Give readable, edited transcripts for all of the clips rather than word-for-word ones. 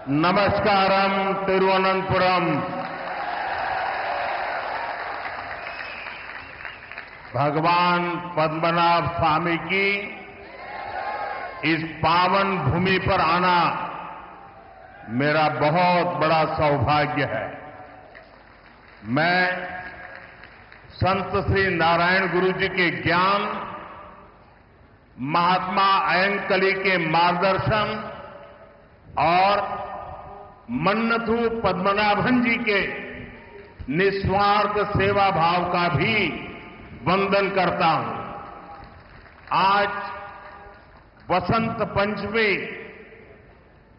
नमस्कारम तिरुवनंतपुरम। भगवान पद्मनाभ स्वामी की इस पावन भूमि पर आना मेरा बहुत बड़ा सौभाग्य है। मैं संत श्री नारायण गुरु जी के ज्ञान, महात्मा अयंकली के मार्गदर्शन और मन्नथु पद्मनाभन जी के निस्वार्थ सेवा भाव का भी वंदन करता हूं। आज वसंत पंचमी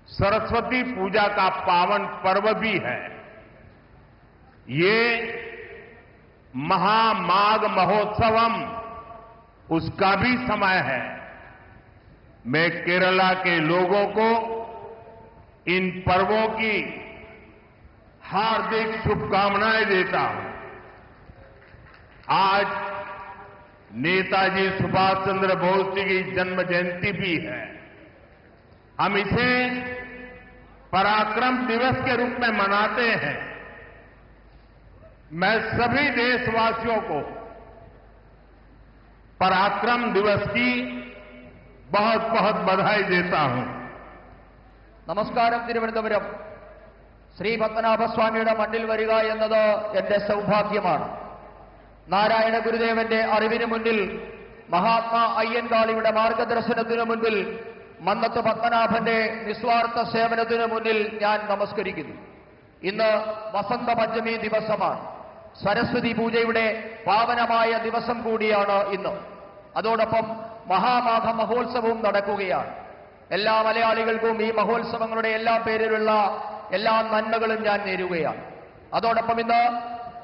सरस्वती पूजा का पावन पर्व भी है। ये महामाघ महोत्सवम उसका भी समय है। मैं केरला के लोगों को इन पर्वों की हार्दिक शुभकामनाएं देता हूं। आज नेताजी सुभाष चंद्र बोस जी की जन्म जयंती भी है। हम इसे पराक्रम दिवस के रूप में मनाते हैं। मैं सभी देशवासियों को पराक्रम दिवस की बहुत बहुत बधाई देता हूं। നമസ്കാരം. തിരുവനന്തപുരം ശ്രീ പത്മനാഭസ്വാമിയുടെ മണ്ണിൽ വരിക എന്നത് എന്റെ സൗഭാഗ്യമാണ്. നാരായണ ഗുരുദേവന്റെ അറിവിന് മുന്നിൽ, മഹാത്മാ അയ്യൻകാളിയുടെ മാർഗദർശനത്തിനു മുൻപിൽ, മന്നത്ത് പത്മനാഭന്റെ നിസ്വാർത്ഥ സേവനത്തിനു മുന്നിൽ ഞാൻ നമസ്കരിക്കുന്നു. ഇന്ന് വസന്ത പഞ്ചമി ദിവസമാണ്. സരസ്വതി പൂജയുടെ പാവനമായ ദിവസം കൂടിയാണ് ഇന്ന്. അതോടൊപ്പം മഹാമാഘ മഹോത്സവവും നടക്കുകയാണ്. എല്ലാ മലയാളികൾക്കും ഈ മഹോത്സവങ്ങളുടെ എല്ലാ പേരിലുള്ള എല്ലാ നന്മകളും ഞാൻ നേരുകയാണ്. അതോടൊപ്പം ഇന്ന്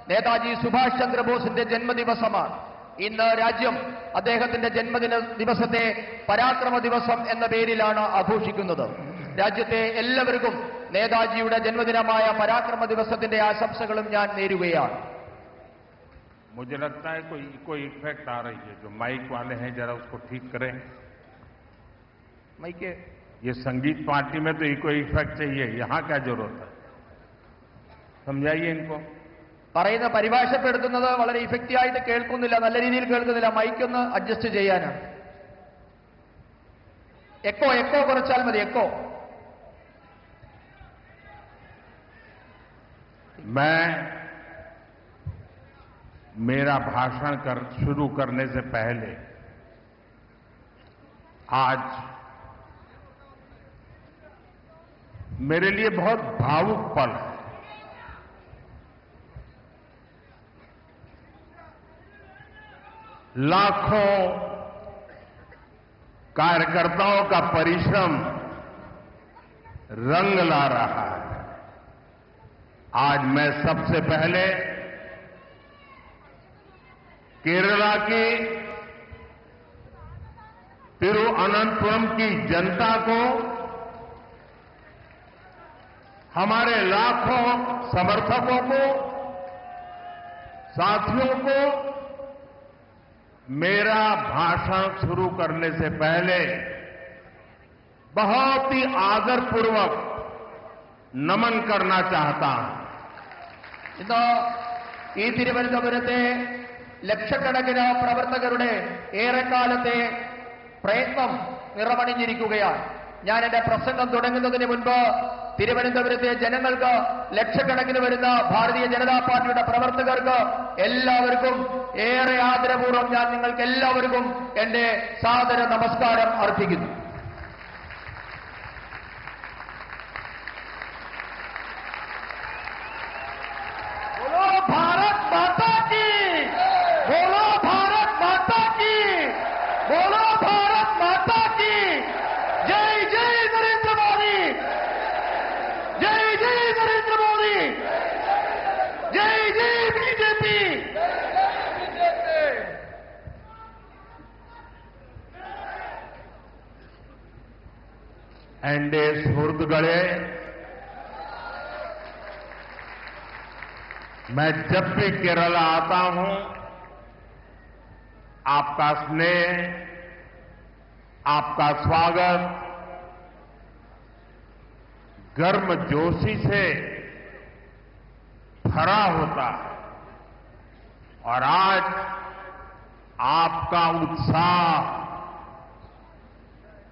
നേതാജി സുഭാഷ് ചന്ദ്രബോസിന്റെ ജന്മദിവസമാണ്. ഇന്ന് രാജ്യം അദ്ദേഹത്തിന്റെ ജന്മദിന ദിവസത്തെ പരാക്രമ ദിവസം എന്ന പേരിലാണ് ആഘോഷിക്കുന്നത്. രാജ്യത്തെ എല്ലാവർക്കും നേതാജിയുടെ ജന്മദിനമായ പരാക്രമ ദിവസത്തിന്റെ ആശംസകളും ഞാൻ നേരുകയാണ്. मुझे लगता है कोई इफेक्ट आ रही है। जो माइक वाले हैं जरा उसको ठीक करें। മൈക്ക് ये संगीत पार्टी में तो इको इफेक्ट चाहिए, यहां क्या जरूरत है? समझाइए इनको। പറയുന്ന പരിഭാഷപ്പെടുത്തുന്നത് വളരെ ഇഫക്റ്റീവ് ആയിട്ട് കേൾക്കുന്നില്ല, നല്ല രീതിയിൽ കേൾക്കുന്നില്ല. മൈക്ക് ഒന്ന് അഡ്ജസ്റ്റ് ചെയ്യാനാണ്. എക്കോ കുറച്ചാൽ മതി. എക്കോ. मैं मेरा भाषण शुरू करने से पहले आज मेरे लिए बहुत भावुक पल है। लाखों कार्यकर्ताओं का परिश्रम रंग ला रहा है। आज मैं सबसे पहले केरला की तिरुवनंतपुरम की जनता को, हमारे लाखों समर्थकों को, साथियों को मेरा भाषण शुरू करने से पहले बहुत ही आदरपूर्वक नमन करना चाहता हूं। ഇന്ന് ഈ തിരുവനന്തപുരത്തെ ലക്ഷക്കണക്കിന് പ്രവർത്തകരുടെ ഏറെക്കാലത്തെ പ്രയത്നം നിറമണിഞ്ഞിരിക്കുകയാണ്. ഞാൻ എന്റെ പ്രസംഗം തുടങ്ങുന്നതിന് മുൻപ് തിരുവനന്തപുരത്തെ ജനങ്ങൾക്ക്, ലക്ഷക്കണക്കിന് വരുന്ന ഭാരതീയ ജനതാ പാർട്ടിയുടെ പ്രവർത്തകർക്ക് എല്ലാവർക്കും ഏറെ ആദരപൂർവ്വം ഞാൻ നിങ്ങൾക്ക് എല്ലാവർക്കും എന്റെ സാദര നമസ്കാരം അർപ്പിക്കുന്നു. एनडीए सुहृदगणे, मैं जब भी केरला आता हूं आपका स्नेह, आपका स्वागत गर्मजोशी से भरा होता है और आज आपका उत्साह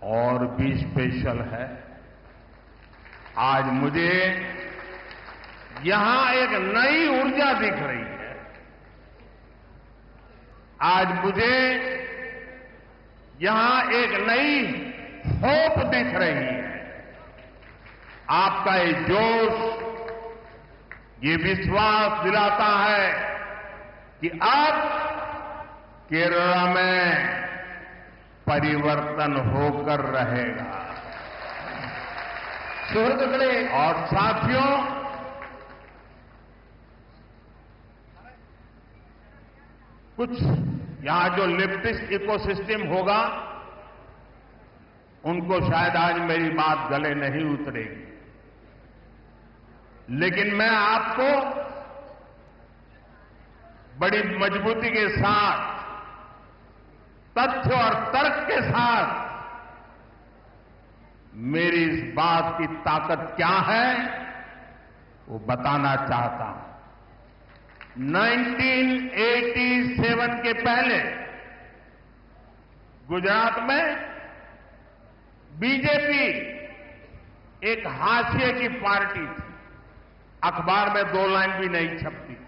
और भी स्पेशल है। आज मुझे यहां एक नई ऊर्जा दिख रही है। आज मुझे यहां एक नई होप दिख रही है। आपका ये जोश, ये विश्वास दिलाता है कि अब केरला में परिवर्तन होकर रहेगा। സുഹൃത്തുക്കളെ, और साथियों, कुछ यहां जो लेफ्टिस्ट इकोसिस्टम होगा उनको शायद आज मेरी बात गले नहीं उतरेगी, लेकिन मैं आपको बड़ी मजबूती के साथ, तथ्य और तर्क के साथ मेरी इस बात की ताकत क्या है वो बताना चाहता हूं। 1987 के पहले गुजरात में बीजेपी एक हाशिए की पार्टी थी, अखबार में 2 लाइन भी नहीं छपती थी।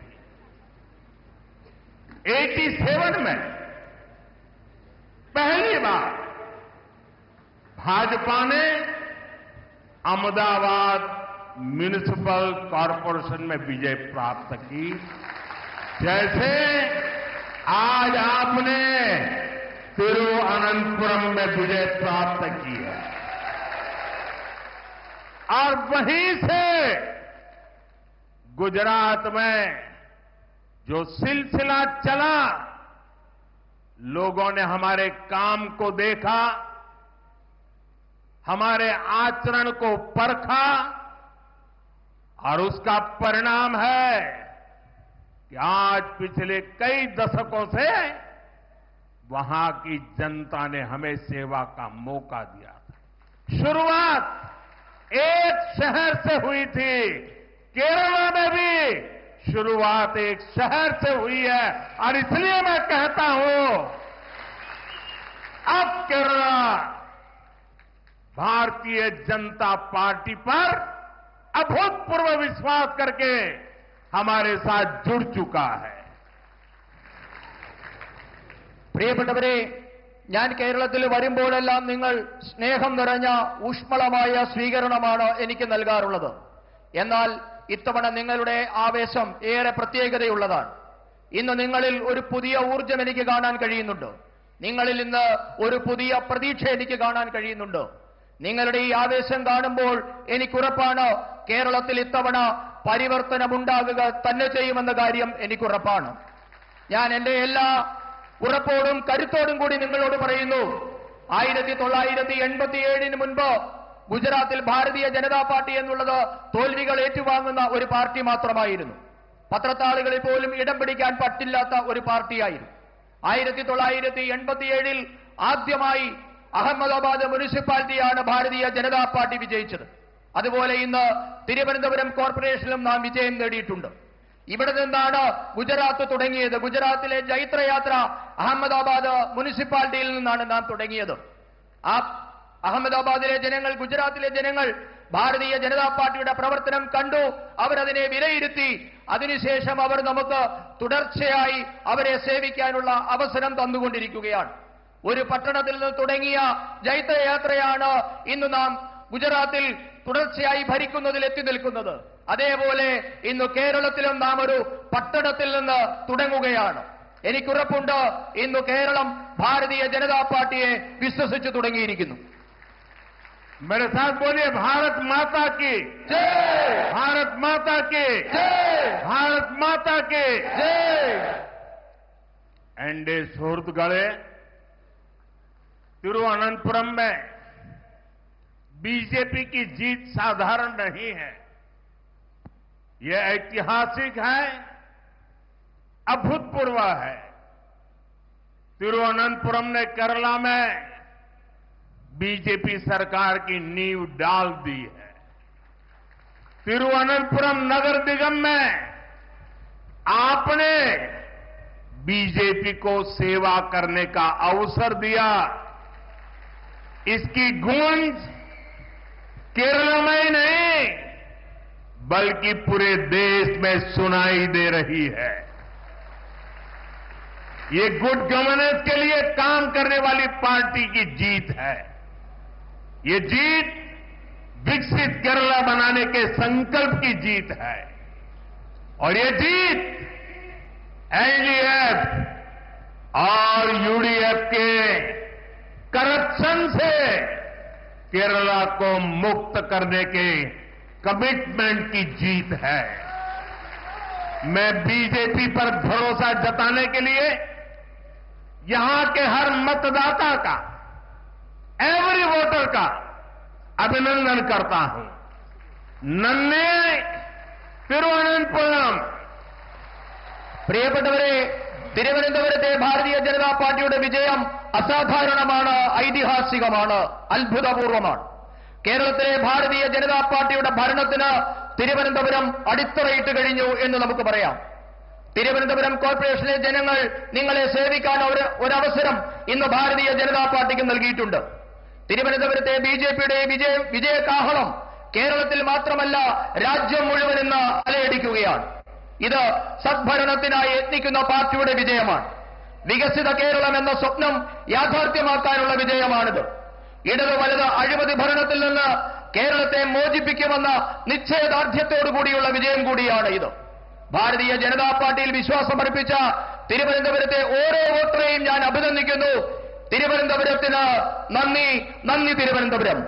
87 में पहली बार भाजपा ने अहमदाबाद म्युनिसिपल कॉरपोरेशन में विजय प्राप्त की, जैसे आज आपने तिरुवनंतपुरम में विजय प्राप्त की है। और वहीं से गुजरात में जो सिलसिला चला, लोगों ने हमारे काम को देखा, हमारे आचरण को परखा और उसका परिणाम है कि आज पिछले कई दशकों से वहां की जनता ने हमें सेवा का मौका दिया था। शुरुआत एक शहर से हुई थी, केरला में भी शुरुआत एक शहर से हुई है, और इसलिए मैं कहता हूं अब केरला भारतीय जनता पार्टी पर अभूतपूर्व विश्वास करके हमारे साथ जुड़ चुका है। പ്രിയപ്പെട്ടവരെ, ഞാൻ കേരളത്തിൽ വരുമ്പോഴെല്ലാം നിങ്ങൾ സ്നേഹം നിറഞ്ഞ ഊഷ്മളമായ സ്വീകരണമാണ് എനിക്ക് നൽകാറുള്ളത്. എന്നാൽ ഇത്തവണ നിങ്ങളുടെ ആവേശം ഏറെ പ്രത്യേകതയുള്ളതാണ്. ഇന്ന് നിങ്ങളിൽ ഒരു പുതിയ ഊർജ്ജം എനിക്ക് കാണാൻ കഴിയുന്നുണ്ട്. നിങ്ങളിൽ ഇന്ന് ഒരു പുതിയ പ്രതീക്ഷ എനിക്ക് കാണാൻ കഴിയുന്നുണ്ട്. നിങ്ങളുടെ ഈ ആവേശം കാണുമ്പോൾ എനിക്കുറപ്പാണ് കേരളത്തിൽ ഇത്തവണ പരിവർത്തനമുണ്ടാകുക തന്നെ ചെയ്യുമെന്ന കാര്യം എനിക്കുറപ്പാണ്. ഞാൻ എന്റെ എല്ലാ ഉറപ്പോടും കരുത്തോടും കൂടി നിങ്ങളോട് പറയുന്നു, 1987 മുൻപ് ഗുജറാത്തിൽ ഭാരതീയ ജനതാ പാർട്ടി എന്നുള്ളത് തോൽവികൾ ഏറ്റുവാങ്ങുന്ന ഒരു പാർട്ടി മാത്രമായിരുന്നു. പത്രത്താളുകളിൽ പോലും ഇടം പിടിക്കാൻ പറ്റില്ലാത്ത ഒരു പാർട്ടിയായിരുന്നു. 1987 ആദ്യമായി അഹമ്മദാബാദ് മുനിസിപ്പാലിറ്റിയാണ് ഭാരതീയ ജനതാ പാർട്ടി വിജയിച്ചത്. അതുപോലെ ഇന്ന് തിരുവനന്തപുരം കോർപ്പറേഷനിലും നാം വിജയം നേടിയിട്ടുണ്ട്. ഇവിടെ നിന്നാണ് ഗുജറാത്ത് തുടങ്ങിയത്. ഗുജറാത്തിലെ ജൈത്രയാത്ര അഹമ്മദാബാദ് മുനിസിപ്പാലിറ്റിയിൽ നിന്നാണ് നാം തുടങ്ങിയത്. ആ അഹമ്മദാബാദിലെ ജനങ്ങൾ, ഗുജറാത്തിലെ ജനങ്ങൾ ഭാരതീയ ജനതാ പാർട്ടിയുടെ പ്രവർത്തനം കണ്ടു, അവരതിനെ വിലയിരുത്തി. അതിനുശേഷം അവർ നമുക്ക് തുടർച്ചയായി അവരെ സേവിക്കാനുള്ള അവസരം തന്നുകൊണ്ടിരിക്കുകയാണ്. ഒരു പട്ടണത്തിൽ നിന്ന് തുടങ്ങിയ ജൈത്രയാത്രയാണ് ഇന്ന് നാം ഗുജറാത്തിൽ തുടർച്ചയായി ഭരിക്കുന്നതിൽ എത്തി നിൽക്കുന്നത്. അതേപോലെ ഇന്ന് കേരളത്തിലും നാം ഒരു പട്ടണത്തിൽ നിന്ന് തുടങ്ങുകയാണ്. എനിക്കുറപ്പുണ്ട്, ഇന്ന് കേരളം ഭാരതീയ ജനതാ പാർട്ടിയെ വിശ്വസിച്ചു തുടങ്ങിയിരിക്കുന്നു. मेरे साथ बोलिए, भारत माता की ജയ്, भारत माता की ജയ്, भारत माता की ജയ്. एनडीए സുഹൃത്തുക്കളെ, तिरुवनंतपुरम में बीजेपी की जीत साधारण नहीं है, यह ऐतिहासिक है, अभूतपूर्व है। तिरुवनंतपुरम ने केरला में बीजेपी सरकार की नींव डाल दी है। तिरुवनंतपुरम नगर निगम में आपने बीजेपी को सेवा करने का अवसर दिया। इसकी गूंज केरल में ही नहीं बल्कि पूरे देश में सुनाई दे रही है। ये गुड गवर्नेंस के लिए काम करने वाली पार्टी की जीत है। ये जीत विकसित केरला बनाने के संकल्प की जीत है और ये जीत एलडीएफ और यूडीएफ के करप्शन से केरला को मुक्त करने के कमिटमेंट की जीत है। मैं बीजेपी पर भरोसा जताने के लिए यहां के हर मतदाता का, एवरी वोटर का अभिनंदन करता हूं। नन्हे തിരുവനന്തപുരം പ്രിയപ്പെട്ടവരെ, തിരുവനന്തപുരത്തെ ഭാരതീയ ജനതാ പാർട്ടിയുടെ വിജയം അസാധാരണമാണ്, ഐതിഹാസികമാണ്, അത്ഭുതപൂർവമാണ്. കേരളത്തിലെ ഭാരതീയ ജനതാ പാർട്ടിയുടെ ഭരണത്തിന് തിരുവനന്തപുരം അടിത്തറയിട്ട് കഴിഞ്ഞു എന്ന് നമുക്ക് പറയാം. തിരുവനന്തപുരം കോർപ്പറേഷനിലെ ജനങ്ങൾ നിങ്ങളെ സേവിക്കാൻ ഒരവസരം ഇന്ന് ഭാരതീയ ജനതാ പാർട്ടിക്ക് നൽകിയിട്ടുണ്ട്. തിരുവനന്തപുരത്തെ ബിജെപിയുടെ വിജയകാഹളം കേരളത്തിൽ മാത്രമല്ല രാജ്യം മുഴുവൻ ഇന്ന് അലയടിക്കുകയാണ്. ഇത് സദ്ഭരണത്തിനായി യത്നിക്കുന്ന പാർട്ടിയുടെ വിജയമാണ്. വികസിത കേരളം എന്ന സ്വപ്നം യാഥാർത്ഥ്യമാക്കാനുള്ള വിജയമാണിത്. ഇടത് വലത് അഴിമതി ഭരണത്തിൽ നിന്ന് കേരളത്തെ മോചിപ്പിക്കുമെന്ന നിശ്ചയദാർഢ്യത്തോടുകൂടിയുള്ള വിജയം കൂടിയാണ് ഇത്. ഭാരതീയ ജനതാ പാർട്ടിയിൽ വിശ്വാസമർപ്പിച്ച തിരുവനന്തപുരത്തെ ഓരോ വോട്ടറെയും ഞാൻ അഭിനന്ദിക്കുന്നു. തിരുവനന്തപുരത്തിന് നന്ദി, നന്ദി തിരുവനന്തപുരം.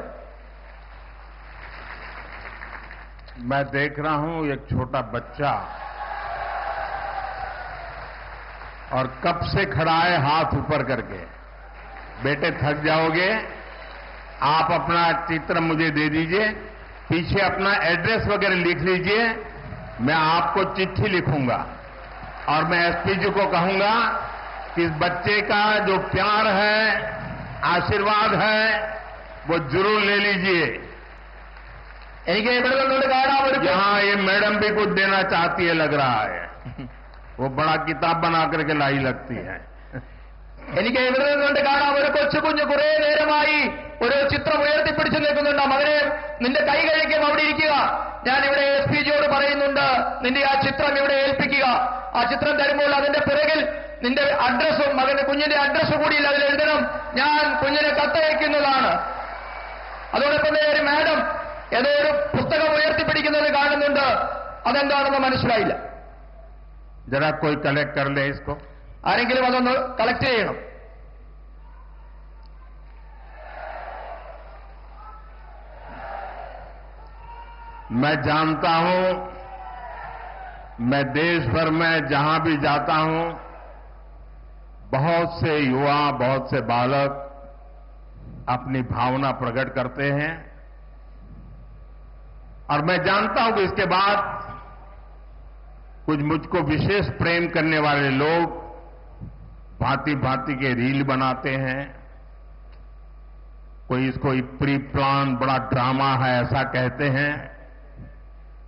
मैं देख रहा हूं एक छोटा बच्चा और कब से खड़ा है हाथ ऊपर करके। बेटे थक जाओगे, आप अपना चित्र मुझे दे दीजिए, पीछे अपना एड्रेस वगैरह लिख लीजिए, मैं आपको चिट्ठी लिखूंगा और मैं एसपी जी को कहूंगा कि इस बच्चे का जो प्यार है, आशीर्वाद है, वो जरूर ले लीजिए। यहाँ ये मैडम भी कुछ देना चाहती है लग रहा है, वो बड़ा किताब बना करके लाई लगती है. എനിക്ക് ഇവിടെ നിന്നുകൊണ്ട് കാണാം ഒരു കൊച്ചുകുഞ്ഞ് കുറെ നേരമായി ഒരു ചിത്രം ഉയർത്തിപ്പിടിച്ചു നിൽക്കുന്നുണ്ട്. മകനെ, നിന്റെ കൈ കഴിക്കും, അവിടെ ഇരിക്കുക. ഞാൻ ഇവിടെ എസ് പി ജിയോട് പറയുന്നുണ്ട്, നിന്റെ ആ ചിത്രം ഇവിടെ ഏൽപ്പിക്കുക. ആ ചിത്രം തരുമ്പോൾ അതിന്റെ പിറകിൽ നിന്റെ അഡ്രസ്സും മകന്റെ കുഞ്ഞിന്റെ അഡ്രസ്സ് കൂടി അതിൽ എഴുതണം. ഞാൻ കുഞ്ഞിനെ കത്തയക്കുന്നതാണ്. അതോടൊപ്പം തന്നെ ഒരു മാഡം ഏതോ ഒരു പുസ്തകം ഉയർത്തിപ്പിടിക്കുന്നത് കാണുന്നുണ്ട്. അതെന്താണെന്ന് മനസ്സിലായില്ല. जरा कोई कलेक्ट कर ले इसको. ആരെങ്കിലും അതൊന്ന് കളക്ട് ചെയ്യണം. मैं जानता हूं, मैं देश भर में जहां भी जाता हूं, बहुत से युवा, बहुत से बालक अपनी भावना प्रकट करते हैं और मैं जानता हूं कि इसके बाद कुछ मुझको विशेष प्रेम करने वाले लोग भांति भांति के रील बनाते हैं. कोई इसको प्री प्लान बड़ा ड्रामा है ऐसा कहते हैं.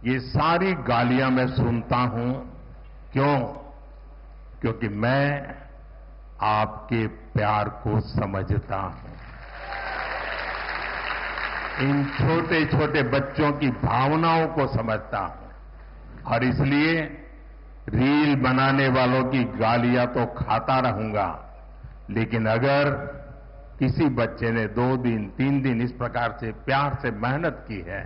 ये सारी गालियां मैं सुनता हूं. क्यों? क्योंकि मैं आपके प्यार को समझता हूं. इन छोटे छोटे बच्चों की भावनाओं को समझता हूं और इसलिए रील बनाने वालों की गालियां तो खाता रहूंगा, लेकिन अगर किसी बच्चे ने 2 दिन 3 दिन इस प्रकार से प्यार से मेहनत की है,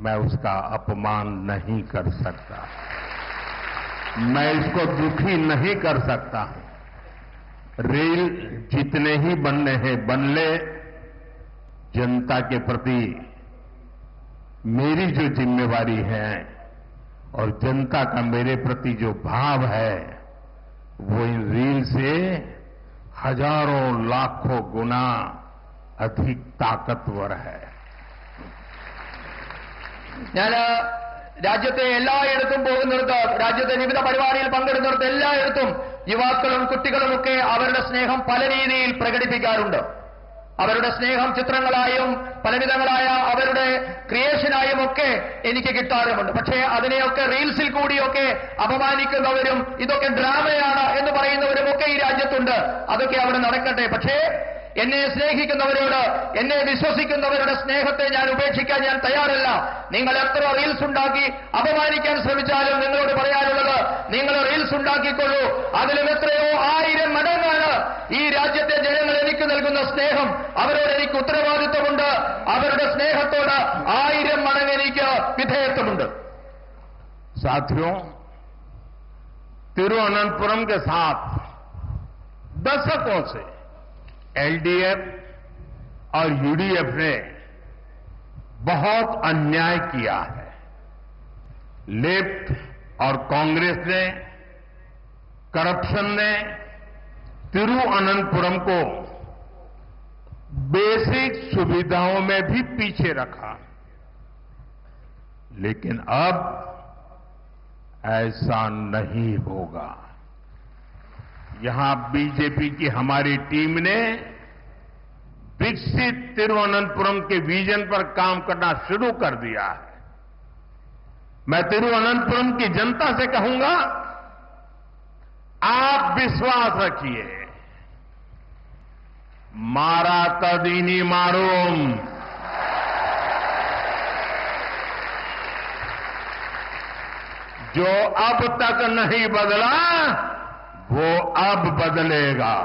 मैं उसका अपमान नहीं कर सकता, मैं इसको दुखी नहीं कर सकता हूं. रील जितने ही बनने हैं बन ले. जनता के प्रति मेरी जो जिम्मेवारी है और जनता का मेरे प्रति जो भाव है, वो इन रील से हजारों लाखों गुना अधिक ताकतवर है. ഞാൻ രാജ്യത്തെ എല്ലായിടത്തും പോകുന്നിടത്ത്, രാജ്യത്തെ വിവിധ പരിപാടിയിൽ പങ്കെടുക്കുന്നിടത്ത് എല്ലായിടത്തും യുവാക്കളും കുട്ടികളുമൊക്കെ അവരുടെ സ്നേഹം പല രീതിയിൽ പ്രകടിപ്പിക്കാറുണ്ട്. അവരുടെ സ്നേഹം ചിത്രങ്ങളായും പലവിധങ്ങളായ അവരുടെ ക്രിയേഷനായും അഭിപ്രായമൊക്കെ എനിക്ക് കിട്ടാറുമുണ്ട്. പക്ഷേ അതിനെയൊക്കെ റീൽസിൽ കൂടിയൊക്കെ അപമാനിക്കുന്നവരും ഇതൊക്കെ ഡ്രാമയാണ് എന്ന് പറയുന്നവരുമൊക്കെ ഈ രാജ്യത്തുണ്ട്. അതൊക്കെ അവിടെ നടക്കട്ടെ. പക്ഷേ എന്നെ സ്നേഹിക്കുന്നവരോട്, എന്നെ വിശ്വസിക്കുന്നവരുടെ സ്നേഹത്തെ ഞാൻ ഉപേക്ഷിക്കാൻ ഞാൻ തയ്യാറല്ല. നിങ്ങൾ എത്ര റീൽസ് ഉണ്ടാക്കി അപമാനിക്കാൻ ശ്രമിച്ചാലും നിങ്ങളോട് പറയാനുള്ളത്, നിങ്ങൾ റീൽസ് ഉണ്ടാക്കിക്കൊള്ളൂ. അതിലും എത്രയോ 1000 മടങ്ങാണ് ഈ രാജ്യത്തെ ജനങ്ങൾ എനിക്ക് നൽകുന്ന സ്നേഹം. അവരോട് എനിക്ക് ഉത്തരവാദിത്വമുണ്ട്. അവരുടെ സ്നേഹത്തോട് 1000 മടങ്ങ് എനിക്ക് വിധേയത്വമുണ്ട്. साथियों, तिरुवनंतपुरम के साथ दशकों से एलडीएफ और यूडीएफ ने बहुत अन्याय किया है. लेफ्ट और कांग्रेस ने, करप्शन ने तिरुवनंतपुरम को बेसिक सुविधाओं में भी पीछे रखा. लेकिन अब ऐसा नहीं होगा. यहां बीजेपी की हमारी टीम ने विकसित तिरुवनंतपुरम के विजन पर काम करना शुरू कर दिया है. मैं तिरुवनंतपुरम की जनता से कहूंगा, आप विश्वास रखिए. मारा तदीनी मारूम. जो अब तक नहीं बदला वो अब बदलेगा.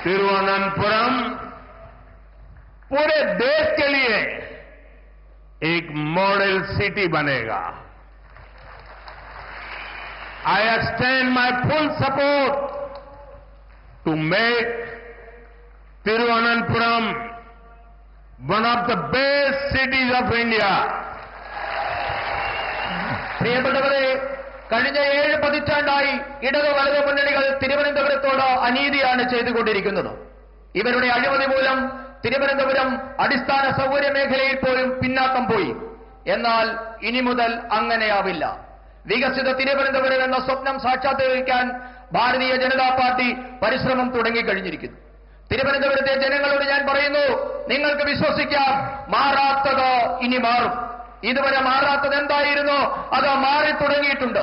तिरुवनंतपुरम पूरे देश के लिए एक मॉडल सिटी बनेगा. I extend my full support to make Tiruvananthapuram one of the best cities of India. പ്രിയപ്പെട്ടവരെ, കഴിഞ്ഞ 7 പതിറ്റാണ്ടായി ഇടത് വലത് മുന്നണികൾ തിരുവനന്തപുരത്തോട് അനീതിയാണ് ചെയ്തുകൊണ്ടിരിക്കുന്നത്. ഇവരുടെ അഴിമതി മൂലം തിരുവനന്തപുരം അടിസ്ഥാന സൗകര്യ മേഖലയിൽ പോലും പിന്നാക്കം പോയി. എന്നാൽ ഇനി മുതൽ അങ്ങനെയാവില്ല. വികസിത തിരുവനന്തപുരം എന്ന സ്വപ്നം സാക്ഷാത്കരിക്കാൻ ഭാരതീയ ജനതാ പാർട്ടി പരിശ്രമം തുടങ്ങിക്കഴിഞ്ഞിരിക്കുന്നു. തിരുവനന്തപുരത്തെ ജനങ്ങളോട് ഞാൻ പറയുന്നു, നിങ്ങൾക്ക് വിശ്വസിക്കാം, മാറാത്തത് ഇനി മാറും. ഇതുവരെ മാറാത്തത് എന്തായിരുന്നു, അത് മാറി തുടങ്ങിയിട്ടുണ്ട്.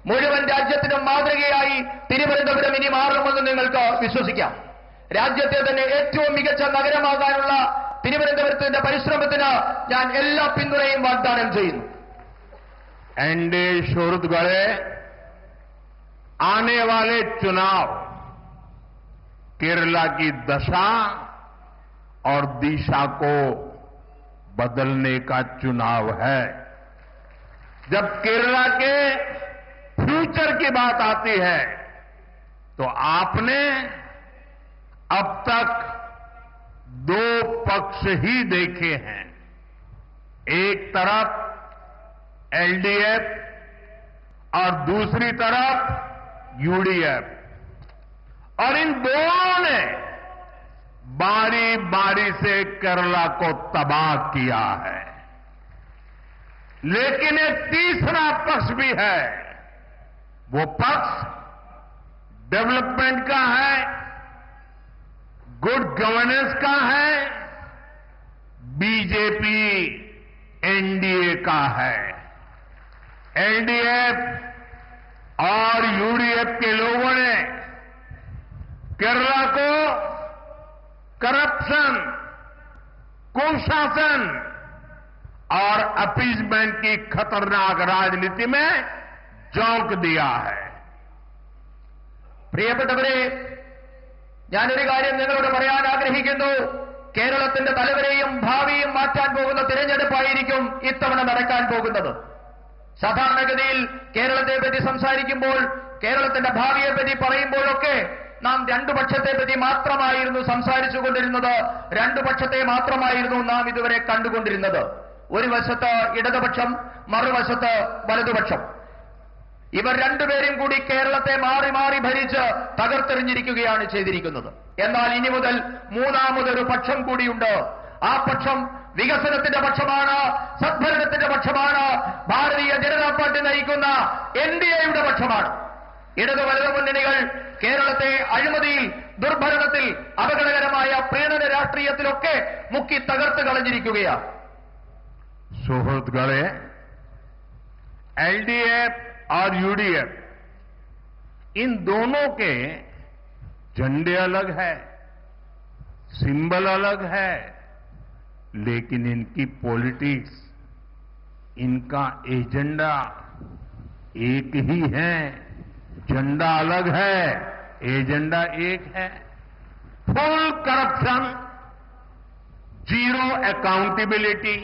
മുഴുവൻ രാജ്യത്തിനും മാതൃകയായി തിരുവനന്തപുരം ഇനി മാറുമെന്ന് നിങ്ങൾക്ക് വിശ്വസിക്കാം. രാജ്യത്തെ തന്നെ ഏറ്റവും മികച്ച നഗരമാകാനുള്ള തിരുവനന്തപുരത്തിന്റെ പരിശ്രമത്തിന് ഞാൻ എല്ലാ പിന്തുണയും വാഗ്ദാനം ചെയ്യുന്നു. एनडीए शोरतगढ़े आने वाले चुनाव केरला की दशा और दिशा को बदलने का चुनाव है. जब केरला के फ्यूचर की बात आती है तो आपने अब तक 2 पक्ष ही देखे हैं. एक तरफ एलडीएफ और दूसरी तरफ यूडीएफ, और इन दोनों ने बारी बारी से केरला को तबाह किया है. लेकिन एक तीसरा पक्ष भी है. वो पक्ष डेवलपमेंट का है, गुड गवर्नेंस का है, बीजेपी एनडीए का है. एलडीएफ और यूडीएफ के लोगों ने केरला को करप्शन, कुशासन और अपीजमेंट की खतरनाक राजनीति में झोंक दिया है. പ്രിയപ്പെട്ടവരെ, ഞാനൊരു കാര്യം നിങ്ങളോട് പറയാൻ ആഗ്രഹിക്കുന്നു. കേരളത്തിന്റെ തലവരെയും ഭാവിയും മാറ്റാൻ പോകുന്ന തിരഞ്ഞെടുപ്പായിരിക്കും ഇത്തവണ നടക്കാൻ പോകുന്നത്. സാധാരണഗതിയിൽ കേരളത്തെ പറ്റി സംസാരിക്കുമ്പോൾ, കേരളത്തിന്റെ ഭാവിയെപ്പറ്റി പറയുമ്പോഴൊക്കെ നാം 2 പക്ഷത്തെപ്പറ്റി മാത്രമായിരുന്നു സംസാരിച്ചുകൊണ്ടിരുന്നത്. 2 പക്ഷത്തെ മാത്രമായിരുന്നു നാം ഇതുവരെ കണ്ടുകൊണ്ടിരുന്നത്. ഒരു വശത്ത് ഇടതുപക്ഷം, മറുവശത്ത് വലതുപക്ഷം. ഇവർ രണ്ടുപേരും കൂടി കേരളത്തെ മാറി മാറി ഭരിച്ച് തകർത്തെറിഞ്ഞിരിക്കുകയാണ് ചെയ്തിരിക്കുന്നത്. എന്നാൽ ഇനി മുതൽ മൂന്നാമതൊരു പക്ഷം കൂടിയുണ്ട്. ആ പക്ഷം വികസനത്തിന്റെ പക്ഷമാണ്, സദ്ഭരണത്തിന്റെ പക്ഷമാണ്, ഭാരതീയ ജനതാ പാർട്ടി നയിക്കുന്ന എൻഡിഎയുടെ പക്ഷമാണ്. ഇടതു വലതു മുന്നണികൾ കേരളത്തെ അഴിമതിയിൽ, ദുർഭരണത്തിൽ, അപകടകരമായ പ്രീണന രാഷ്ട്രീയത്തിലൊക്കെ മുക്കി തകർത്ത് കളഞ്ഞിരിക്കുകയാണ്. सुहृदगणे, एलडीएफ और यूडीएफ इन दोनों के झंडे अलग है, सिंबल अलग है, लेकिन इनकी पॉलिटिक्स, इनका एजेंडा एक ही है। झंडा अलग है, एजेंडा एक है। Full corruption, zero accountability,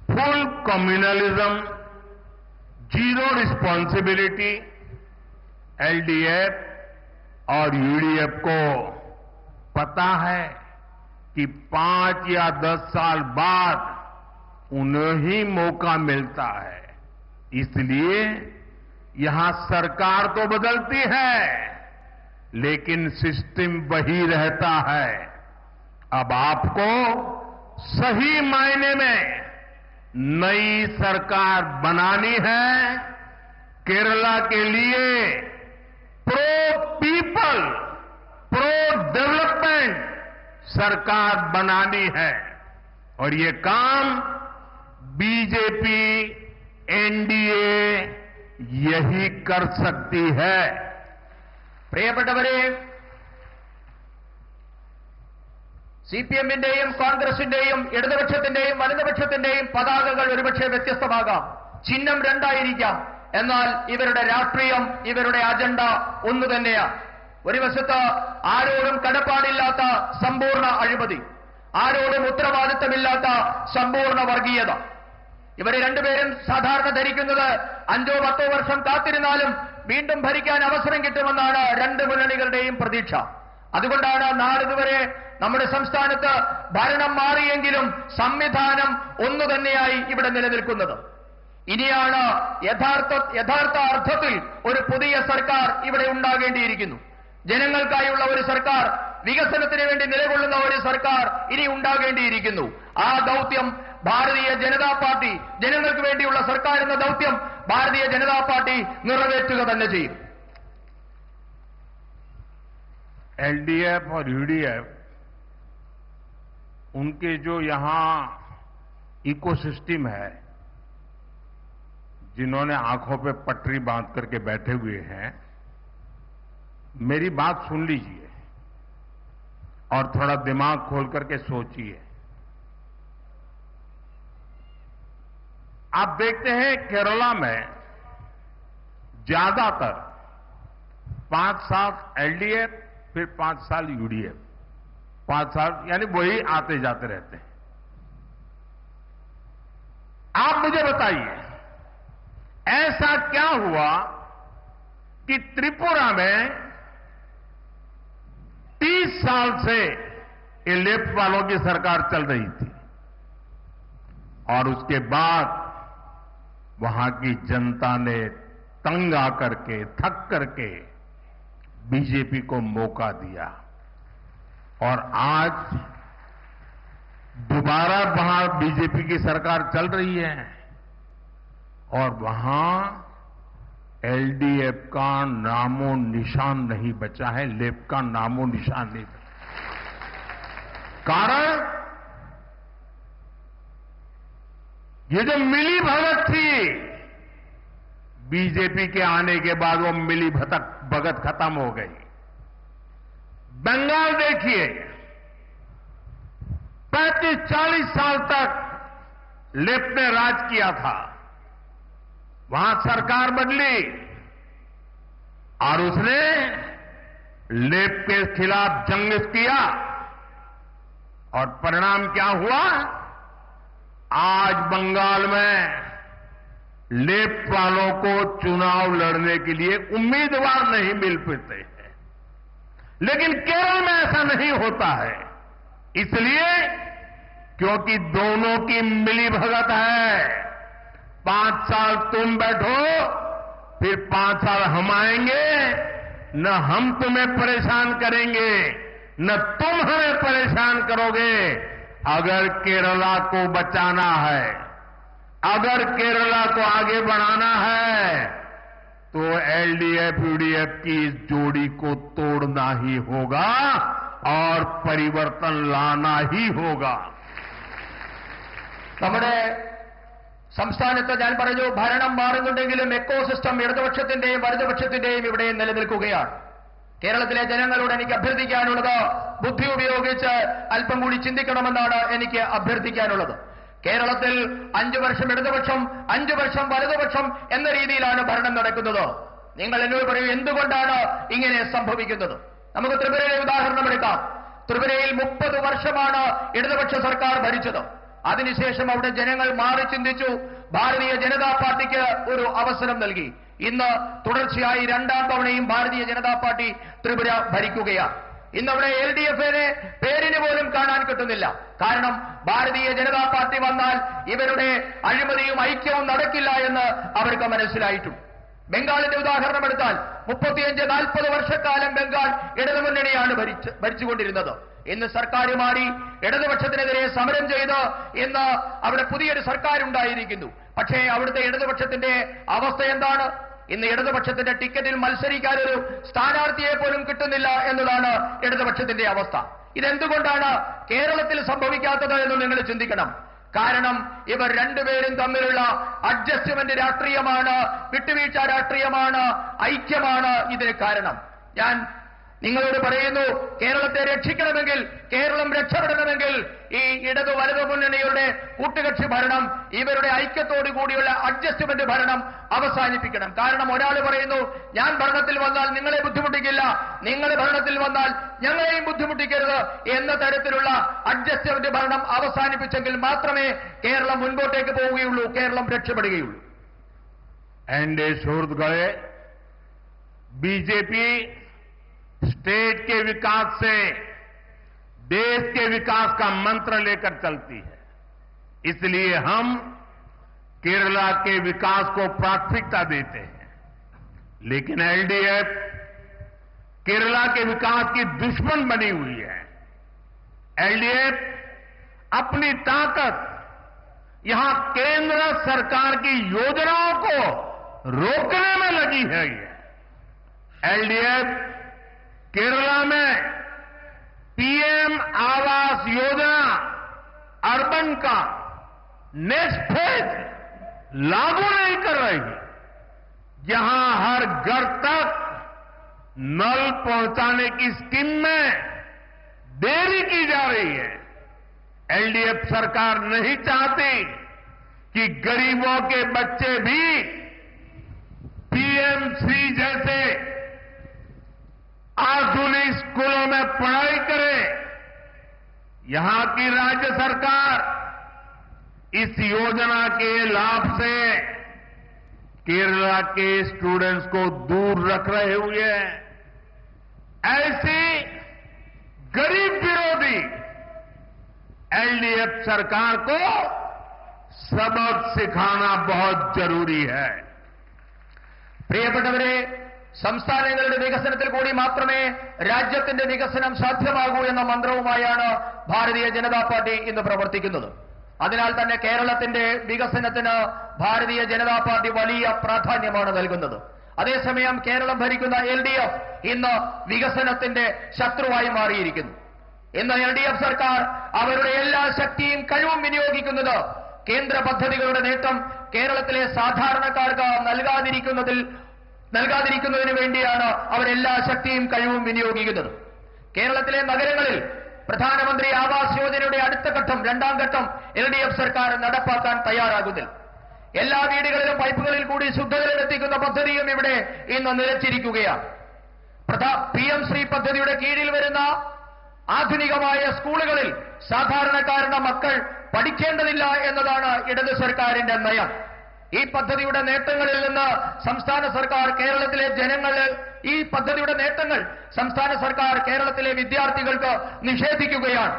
full communalism, zero responsibility. LDF और यूडीएफ को पता है कि 5 या 10 साल बाद उन्हें ही मौका मिलता है, इसलिए यहां सरकार तो बदलती है लेकिन सिस्टम वही रहता है। अब आपको सही मायने में नई सरकार बनानी है। केरला के लिए प्रो पीपल, प्रो डेवलपमेंट सरकार बनानी है और ये काम बीजेपी, एनडीए यही कर सकती है। പ്രിയപ്പെട്ടവരെ, സിപിഎമ്മിന്റെയും കോൺഗ്രസിന്റെയും ഇടതുപക്ഷത്തിന്റെയും വലതുപക്ഷത്തിന്റെയും പതാകകൾ ഒരുപക്ഷെ വ്യത്യസ്തമാകാം, ചിഹ്നം രണ്ടായിരിക്കാം, എന്നാൽ ഇവരുടെ രാഷ്ട്രീയം, ഇവരുടെ അജണ്ട ഒന്നു തന്നെയാണ്. ഒരു വശത്ത് ആരോടും കടപ്പാടില്ലാത്ത സമ്പൂർണ്ണ അഴിമതി, ആരോടും ഉത്തരവാദിത്തമില്ലാത്ത സമ്പൂർണ്ണ വർഗീയത. ഇവരെ രണ്ടുപേരും സാധാരണ ധരിക്കുന്നത് 5-10 വർഷം കാത്തിരുന്നാലും വീണ്ടും ഭരിക്കാൻ അവസരം കിട്ടുമെന്നാണ് രണ്ട് മുന്നണികളുടെയും പ്രതീക്ഷ. അതുകൊണ്ടാണ് നാളിതുവരെ നമ്മുടെ സംസ്ഥാനത്ത് ഭരണം മാറിയെങ്കിലും സംവിധാനം ഒന്നു തന്നെയായി ഇവിടെ നിലനിൽക്കുന്നത്. ഇനിയാണ് യഥാർത്ഥ അർത്ഥത്തിൽ ഒരു പുതിയ സർക്കാർ ഇവിടെ ഉണ്ടാകേണ്ടിയിരിക്കുന്നു. ജനങ്ങൾക്കായുള്ള ഒരു സർക്കാർ, വികസനത്തിന് വേണ്ടി നിലകൊള്ളുന്ന ഒരു സർക്കാർ ഇനി ഉണ്ടാകേണ്ടിയിരിക്കുന്നു. ആ ദൗത്യം ഭാരതീയ ജനതാ പാർട്ടി, ജനങ്ങൾക്ക് വേണ്ടിയുള്ള സർക്കാർ എന്ന ദൗത്യം ഭാരതീയ ജനതാ പാർട്ടി നിറവേറ്റുക തന്നെ ചെയ്യും. एलडीएफ और यूडीएफ, उनके जो यहां इकोसिस्टम है, जिन्होंने आंखों पे पटरी बांध करके बैठे हुए हैं, मेरी बात सुन लीजिए और थोड़ा दिमाग खोल करके सोचिए। आप देखते हैं केरला में ज्यादातर 5 साल एलडीएफ, फिर 5 साल यूडीएफ, 5 साल यानी वही आते जाते रहते हैं। आप मुझे बताइए, ऐसा क्या हुआ कि त्रिपुरा में 30 साल से ये लेफ्ट वालों की सरकार चल रही थी और उसके बाद वहां की जनता ने तंग आकर के, थक करके बीजेपी को मौका दिया और आज दोबारा वहां बीजेपी की सरकार चल रही है और वहां एलडीएफ का नामो निशान नहीं बचा है, लेफ्ट का नामो निशान नहीं बचा। कारण ये जो मिली भगत थी, बीजेपी के आने के बाद वो मिली भगत खत्म हो गई। बंगाल देखिए, 35-40 साल तक लेफ्ट ने राज किया था, वहां सरकार बदली और उसने लेफ्ट के खिलाफ जंग किया और परिणाम क्या हुआ? आज बंगाल में लेफ्ट वालों को चुनाव लड़ने के लिए उम्मीदवार नहीं मिल पाते हैं, लेकिन केरल में ऐसा नहीं होता है। इसलिए क्योंकि दोनों की मिलीभगत है। 5 साल तुम बैठो, फिर 5 साल हम आएंगे, न हम तुम्हें परेशान करेंगे न तुम हमें परेशान करोगे। अगर केरला को बचाना है, अगर केरला को आगे बढ़ाना है, तो एलडीएफ यूडीएफ की इस जोड़ी को तोड़ना ही होगा और परिवर्तन लाना ही होगा। നമ്മുടെ സംസ്ഥാനത്ത് ഞാൻ പറഞ്ഞു ഭരണം മാറുന്നുണ്ടെങ്കിലും എക്കോസിസ്റ്റം ഇടതുപക്ഷത്തിന്റെയും വലതുപക്ഷത്തിന്റെയും ഇവിടെ നിലനിൽക്കുകയാണ്. കേരളത്തിലെ ജനങ്ങളോട് എനിക്ക് അഭ്യർത്ഥിക്കാനുള്ളത് ബുദ്ധി ഉപയോഗിച്ച് അല്പം കൂടി ചിന്തിക്കണമെന്നാണ് എനിക്ക് അഭ്യർത്ഥിക്കാനുള്ളത്. കേരളത്തിൽ 5 വർഷം ഇടതുപക്ഷം 5 വർഷം വലതുപക്ഷം എന്ന രീതിയിലാണ് ഭരണം നടക്കുന്നത്. നിങ്ങൾ എന്നോട് പറയൂ, എന്തുകൊണ്ടാണ് ഇങ്ങനെ സംഭവിക്കുന്നത്? നമുക്ക് ത്രിപുരയിലെ ഉദാഹരണം എടുക്കാം. ത്രിപുരയിൽ 30 വർഷമാണ് ഇടതുപക്ഷ സർക്കാർ ഭരിച്ചത്. അതിനുശേഷം അവിടെ ജനങ്ങൾ മാറി ചിന്തിച്ചു. ഭാരതീയ ജനതാ പാർട്ടിക്ക് ഒരു അവസരം നൽകി. ഇന്ന് തുടർച്ചയായി 2ാം തവണയും ഭാരതീയ ജനതാ പാർട്ടി ത്രിപുര ഭരിക്കുകയാണ്. ഇന്നവിടെ LDFനെ പേരിന് പോലും കാണാൻ കിട്ടുന്നില്ല. കാരണം ഭാരതീയ ജനതാ പാർട്ടി വന്നാൽ ഇവരുടെ അഴിമതിയും ഐക്യവും നടക്കില്ല എന്ന് അവർക്ക് മനസ്സിലായിട്ടുണ്ട്. ബംഗാളിന്റെ ഉദാഹരണം എടുത്താൽ 35-40 വർഷക്കാലം ബംഗാൾ ഇടതുമുന്നണിയാണ് ഭരിച്ചുകൊണ്ടിരുന്നത്. ഇന്ന് സർക്കാർ മാറി ഇടതുപക്ഷത്തിനെതിരെ സമരം ചെയ്ത് ഇന്ന് അവിടെ പുതിയൊരു സർക്കാർ ഉണ്ടായിരിക്കുന്നു. പക്ഷേ അവിടുത്തെ ഇടതുപക്ഷത്തിന്റെ അവസ്ഥ എന്താണ്? ഇന്ന് ഇടതുപക്ഷത്തിന്റെ ടിക്കറ്റിൽ മത്സരിക്കാൻ ഒരു സ്ഥാനാർത്ഥിയെ പോലും കിട്ടുന്നില്ല എന്നതാണ് ഇടതുപക്ഷത്തിന്റെ അവസ്ഥ. ഇതെന്തുകൊണ്ടാണ് കേരളത്തിൽ സംഭവിക്കാത്തത് എന്ന് നിങ്ങൾ ചിന്തിക്കണം. കാരണം ഇവർ രണ്ടുപേരും തമ്മിലുള്ള അഡ്ജസ്റ്റ്മെന്റ് രാഷ്ട്രീയമാണ്, വിട്ടുവീഴ്ച രാഷ്ട്രീയമാണ്, ഐക്യമാണ് ഇതിന് കാരണം. ഞാൻ നിങ്ങളോട് പറയുന്നു, കേരളത്തെ രക്ഷിക്കണമെങ്കിൽ, കേരളം രക്ഷപ്പെടണമെങ്കിൽ ഈ ഇടതു വലതു മുന്നണിയുടെ കൂട്ടുകക്ഷി ഭരണം, ഇവരുടെ ഐക്യത്തോടു കൂടിയുള്ള അഡ്ജസ്റ്റ്മെന്റ് ഭരണം അവസാനിപ്പിക്കണം. കാരണം ഒരാൾ പറയുന്നു, ഞാൻ ഭരണത്തിൽ വന്നാൽ നിങ്ങളെ ബുദ്ധിമുട്ടിക്കില്ല, നിങ്ങൾ ഭരണത്തിൽ വന്നാൽ ഞങ്ങളെയും ബുദ്ധിമുട്ടിക്കരുത് എന്ന തരത്തിലുള്ള അഡ്ജസ്റ്റ്മെന്റ് ഭരണം അവസാനിപ്പിച്ചെങ്കിൽ മാത്രമേ കേരളം മുൻപോട്ടേക്ക് പോവുകയുള്ളൂ, കേരളം രക്ഷപ്പെടുകയുള്ളൂ. എന്റെ സുഹൃത്തുക്കളെ, बीजेपी स्टेट के विकास से देश के विकास का मंत्र लेकर चलती है. इसलिए हम केरला के विकास को प्राथमिकता देते हैं. लेकिन एलडीएफ केरला के विकास की दुश्मन बनी हुई है. एलडीएफ अपनी ताकत यहां केंद्र सरकार की योजनाओं को रोकने में लगी है. एलडीएफ केरला में पीएम आवास योजना अर्बन का नेक्स्ट फेज लागू नहीं कर रही. जहां हर घर तक नल पहुंचाने की स्कीम में देरी की जा रही है. एलडीएफ सरकार नहीं चाहती कि गरीबों के बच्चे भी पीएमसी जैसे आधुनिक स्कूलों में पढ़ाई करें. यहां की राज्य सरकार इस योजना के लाभ से केरला के स्टूडेंट्स को दूर रख रहे हुए हैं. ऐसी गरीब विरोधी एलडीएफ सरकार को सबक सिखाना बहुत जरूरी है. പ്രിയപ്പെട്ടവരെ, സംസ്ഥാനങ്ങളുടെ വികസനത്തിൽ കൂടി മാത്രമേ രാജ്യത്തിന്റെ വികസനം സാധ്യമാകൂ എന്ന മന്ത്രവുമായാണ് ഭാരതീയ ജനതാ പാർട്ടി ഇന്ന് പ്രവർത്തിക്കുന്നത്. അതിനാൽ തന്നെ കേരളത്തിന്റെ വികസനത്തിന് ഭാരതീയ ജനതാ പാർട്ടി വലിയ പ്രാധാന്യമാണ് നൽകുന്നത്. അതേസമയം കേരളം ഭരിക്കുന്ന LDF ഇന്ന് വികസനത്തിന്റെ ശത്രുവായി മാറിയിരിക്കുന്നു. ഇന്ന് LDF സർക്കാർ അവരുടെ എല്ലാ ശക്തിയും കഴിവും വിനിയോഗിക്കുന്നത് കേന്ദ്ര പദ്ധതികളുടെ നേട്ടം കേരളത്തിലെ സാധാരണക്കാർക്ക് നൽകാതിരിക്കുന്നതിന് വേണ്ടിയാണ് അവരെല്ലാ ശക്തിയും കഴിവും വിനിയോഗിക്കുന്നത്. കേരളത്തിലെ നഗരങ്ങളിൽ പ്രധാനമന്ത്രി ആവാസ് യോജനയുടെ അടുത്ത ഘട്ടം, 2ാം ഘട്ടം LDF സർക്കാർ നടപ്പാക്കാൻ തയ്യാറാകുന്നില്ല. എല്ലാ വീടുകളിലും പൈപ്പുകളിൽ കൂടി ശുദ്ധജലം എത്തിക്കുന്ന പദ്ധതിയും ഇവിടെ ഇന്ന് നിലച്ചിരിക്കുകയാണ്. PM ശ്രീ പദ്ധതിയുടെ കീഴിൽ വരുന്ന ആധുനികമായ സ്കൂളുകളിൽ സാധാരണക്കാരുടെ മക്കൾ പഠിക്കേണ്ടതില്ല എന്നതാണ് ഇടത് സർക്കാരിന്റെ നയം. ഈ പദ്ധതിയുടെ നേട്ടങ്ങളിൽ നിന്ന് സംസ്ഥാന സർക്കാർ കേരളത്തിലെ ജനങ്ങളിൽ ഈ പദ്ധതിയുടെ നേട്ടങ്ങൾ സംസ്ഥാന സർക്കാർ കേരളത്തിലെ വിദ്യാർത്ഥികൾക്ക് നിഷേധിക്കുകയാണ്.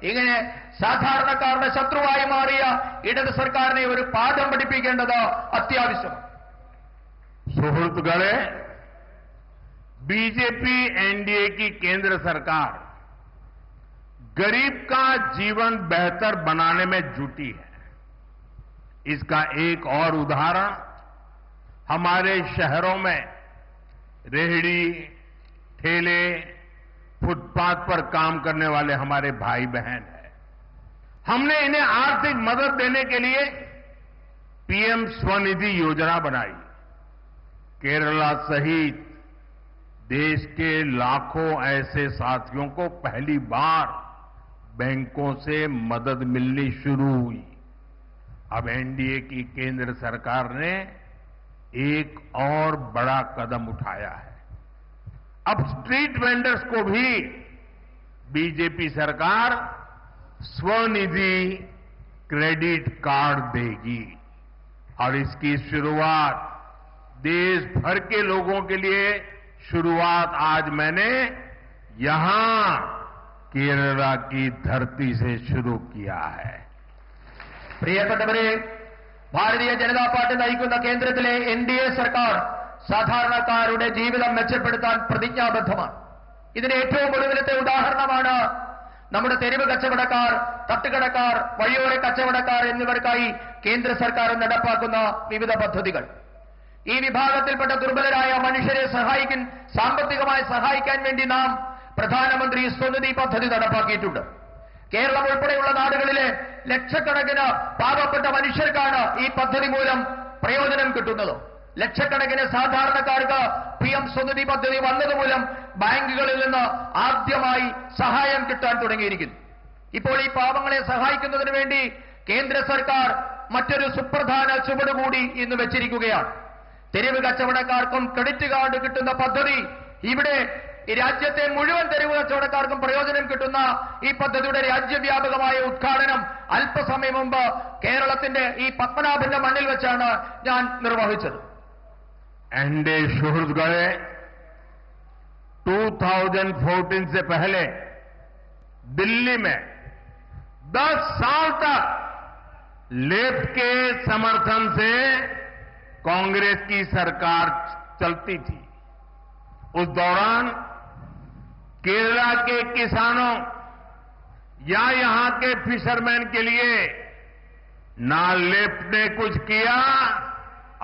ഇങ്ങനെ സാധാരണക്കാരുടെ ശത്രുവായി മാറിയ ഇടത് സർക്കാരിനെ ഒരു പാഠം പഠിപ്പിക്കേണ്ടത് അത്യാവശ്യമാണ്. സുഹൃത്തുക്കളെ, बीजेपी एनडीए की केंद्र सरकार गरीब का जीवन बेहतर बनाने में जुटी है. इसका एक और उदाहरण हमारे शहरों में रेहड़ी, ठेले, फुटपाथ पर काम करने वाले हमारे भाई बहन है. हमने इन्हें आर्थिक मदद देने के लिए पीएम स्वनिधि योजना बनाई। केरला सहित देश के लाखों ऐसे साथियों को पहली बार बैंकों से मदद मिलनी शुरू हुई। अब एनडीए की केंद्र सरकार ने एक और बड़ा कदम उठाया है। अब स्ट्रीट वेंडर्स को भी बीजेपी सरकार स्वनिधि क्रेडिट कार्ड देगी और इसकी शुरुआत देश भर के लोगों के लिए शुरुआत आज मैंने यहां केरला की धरती से शुरू किया है। പ്രിയപ്പെട്ടവരെ, ഭാരതീയ ജനതാ പാർട്ടി നയിക്കുന്ന കേന്ദ്രത്തിലെ എൻഡിഎ സർക്കാർ സാധാരണക്കാരുടെ ജീവിതം മെച്ചപ്പെടുത്താൻ പ്രതിജ്ഞാബദ്ധമാണ്. ഇതിന് ഏറ്റവും ഒടുവിലത്തെ ഉദാഹരണമാണ് നമ്മുടെ തെരുവ് കച്ചവടക്കാർ, തട്ടുകടക്കാർ, വഴിയോര കച്ചവടക്കാർ എന്നിവർക്കായി കേന്ദ്ര സർക്കാർ നടപ്പാക്കുന്ന വിവിധ പദ്ധതികൾ. ഈ വിഭാഗത്തിൽപ്പെട്ട ദുർബലരായ മനുഷ്യരെ സാമ്പത്തികമായി സഹായിക്കാൻ വേണ്ടി നാം പ്രധാനമന്ത്രി സ്വനിധി പദ്ധതി നടപ്പാക്കിയിട്ടുണ്ട്. കേരളം ഉൾപ്പെടെയുള്ള നാടുകളിലെ ലക്ഷക്കണക്കിന് പാവപ്പെട്ട മനുഷ്യർക്കാണ് ഈ പദ്ധതി മൂലം പ്രയോജനം കിട്ടുന്നത്. ലക്ഷക്കണക്കിന് സാധാരണക്കാർക്ക് പിഎം സ്വനിധി പദ്ധതി വന്നതുമൂലം ബാങ്കുകളിൽ നിന്ന് ആദ്യമായി സഹായം കിട്ടാൻ തുടങ്ങിയിരിക്കുന്നു. ഇപ്പോൾ ഈ പാവങ്ങളെ സഹായിക്കുന്നതിന് വേണ്ടി കേന്ദ്ര സർക്കാർ മറ്റൊരു സുപ്രധാന ചുവട് കൂടി ഇന്ന് വെച്ചിരിക്കുകയാണ്. തെരുവ് കച്ചവടക്കാർക്കും ക്രെഡിറ്റ് കാർഡ് കിട്ടുന്ന പദ്ധതി, ഇവിടെ ഈ രാജ്യത്തെ മുഴുവൻ തെരുവ് കച്ചവടക്കാർക്കും പ്രയോജനം കിട്ടുന്ന ഈ പദ്ധതിയുടെ രാജ്യവ്യാപകമായ ഉദ്ഘാടനം അല്പസമയം മുമ്പ് കേരളത്തിന്റെ ഈ പത്മനാഭന്റെ മണ്ണിൽ വെച്ചാണ് ഞാൻ നിർവഹിച്ചത്. एनडीए सुहृदगण 2014 से पहले दिल्ली में 10 साल तक लेफ्ट के समर्थन से कांग्रेस की सरकार चलती थी। उस दौरान केरला के किसानों या यहां के फिशरमैन के लिए ना लेफ्ट ने कुछ किया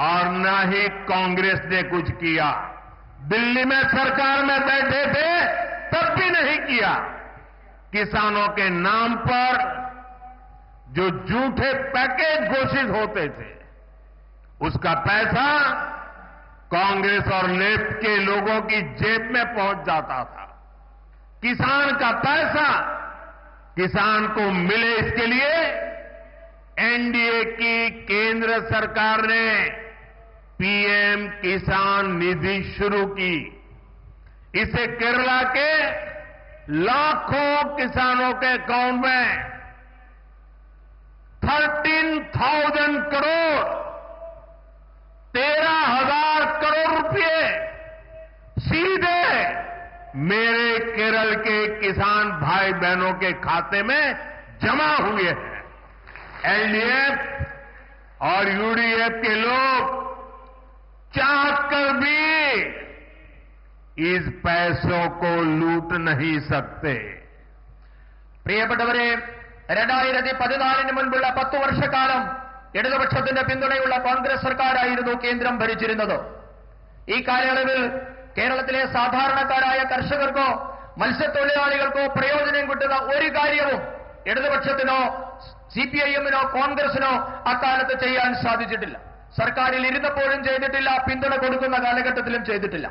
और न ही कांग्रेस ने कुछ किया। दिल्ली में सरकार में बैठे थे तब भी नहीं किया। किसानों के नाम पर जो झूठे पैकेज घोषित होते थे उसका पैसा कांग्रेस और लेफ्ट के लोगों की जेब में पहुंच जाता था। किसान का पैसा किसान को मिले, इसके लिए एनडीए की केंद्र सरकार ने पीएम किसान निधि शुरू की। इसे केरला के लाखों किसानों के अकाउंट में 13,000 करोड़ 13,000 करोड़ रुपए सीधे मेरे केरल के किसान भाई बहनों के खाते में जमा हुए हैं। एलडीएफ और यूडीएफ के लोग चाहकर भी इस पैसों को लूट नहीं सकते। പ്രിയപ്പെട്ടവരെ, 2014 മുൻപുള്ള 10 വർഷക്കാലം ഇടതുപക്ഷത്തിന്റെ പിന്തുണയുള്ള കോൺഗ്രസ് സർക്കാരായിരുന്നു കേന്ദ്രം ഭരിച്ചിരുന്നത്. ഈ കാലയളവിൽ കേരളത്തിലെ സാധാരണക്കാരായ കർഷകർക്കോ മത്സ്യത്തൊഴിലാളികൾക്കോ പ്രയോജനം കിട്ടുന്ന ഒരു കാര്യവും ഇടതുപക്ഷത്തിനോ സിപിഐഎമ്മിനോ കോൺഗ്രസിനോ അക്കാലത്ത് ചെയ്യാൻ സാധിച്ചിട്ടില്ല. സർക്കാരിൽ ഇരുന്നപ്പോഴും ചെയ്തിട്ടില്ല, പിന്തുണ കൊടുക്കുന്ന കാലഘട്ടത്തിലും ചെയ്തിട്ടില്ല.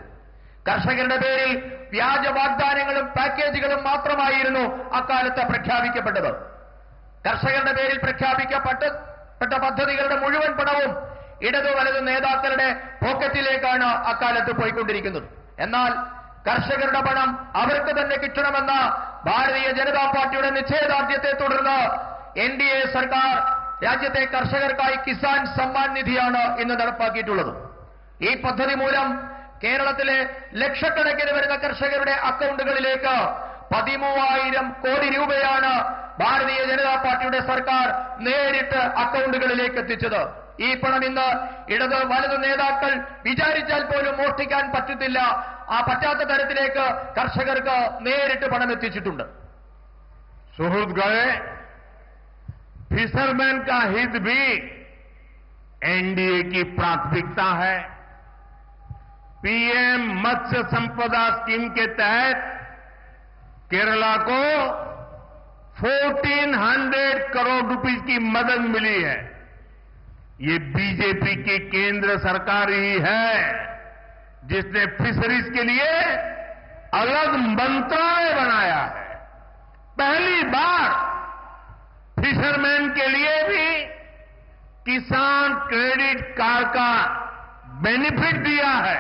കർഷകരുടെ പേരിൽ വ്യാജ വാഗ്ദാനങ്ങളും പാക്കേജുകളും മാത്രമായിരുന്നു അക്കാലത്ത് പ്രഖ്യാപിക്കപ്പെട്ടത്. കർഷകരുടെ പേരിൽ പ്രഖ്യാപിക്കപ്പെട്ട പദ്ധതികളുടെ മുഴുവൻ പണവും ഇടതു വലതു നേതാക്കളുടെ പോക്കറ്റിലേക്കാണ് അക്കാലത്ത് പോയിക്കൊണ്ടിരിക്കുന്നത്. എന്നാൽ കർഷകരുടെ പണം അവർക്ക് തന്നെ കിട്ടണമെന്ന ഭാരതീയ ജനതാ പാർട്ടിയുടെ നിശ്ചയദാർഢ്യത്തെ തുടർന്ന് എൻഡിഎ സർക്കാർ രാജ്യത്തെ കർഷകർക്കായി കിസാൻ സമ്മാൻ നിധിയാണ് ഇന്ന് നടപ്പാക്കിയിട്ടുള്ളത്. ഈ പദ്ധതി മൂലം കേരളത്തിലെ ലക്ഷക്കണക്കിന് വരുന്ന കർഷകരുടെ അക്കൗണ്ടുകളിലേക്ക് 13,000 കോടി രൂപയാണ് ഭാരതീയ ജനതാ പാർട്ടിയുടെ സർക്കാർ നേരിട്ട് അക്കൗണ്ടുകളിലേക്ക് എത്തിച്ചത്. ഈ പണം ഇന്ന് ഇടത് വലതു നേതാക്കൾ വിചാരിച്ചാൽ പോലും മോഷ്ടിക്കാൻ പറ്റത്തില്ല. ആ പറ്റാത്ത തരത്തിലേക്ക് കർഷകർക്ക് നേരിട്ട് പണം എത്തിച്ചിട്ടുണ്ട്. सुहृदगण, फिशरमैन का हित भी एनडीए की प्राथमिकता है। पीएम मत्स्य संपदा स्कीम के तहत केरला को 1400 करोड़ रुपए की मदद मिली है। ये बीजेपी की केंद्र सरकार ही है जिसने फिशरीज के लिए अलग मंत्रालय बनाया है। पहली बार फिशरमैन के लिए भी किसान क्रेडिट कार्ड का बेनिफिट दिया है।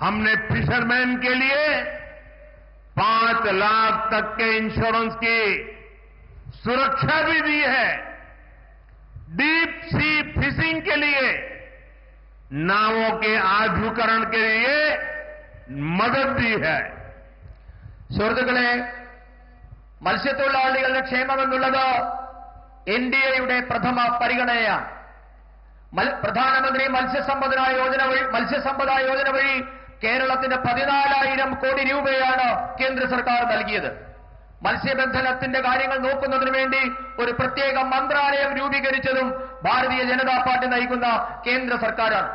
हमने फिशरमैन के लिए 5 लाख तक के इंश्योरेंस की सुरक्षा भी दी है। डीप सी फिशिंग के लिए नावों के आधुनिकीकरण के लिए मदद दी है। സുഹൃത്തുക്കളെ, മത്സ്യത്തൊഴിലാളികളുടെ ക്ഷേമമെന്നുള്ളത് എൻഡിഎയുടെ പ്രഥമ പരിഗണനയാണ്. പ്രധാനമന്ത്രി മത്സ്യസമ്പദ യോജന വഴി കേരളത്തിന് 14,000 കോടി രൂപയാണ് കേന്ദ്ര സർക്കാർ നൽകിയത്. മത്സ്യബന്ധനത്തിന്റെ കാര്യങ്ങൾ നോക്കുന്നതിന് വേണ്ടി ഒരു പ്രത്യേക മന്ത്രാലയം രൂപീകരിച്ചതും ഭാരതീയ ജനതാ പാർട്ടി നയിക്കുന്ന കേന്ദ്ര സർക്കാരാണ്.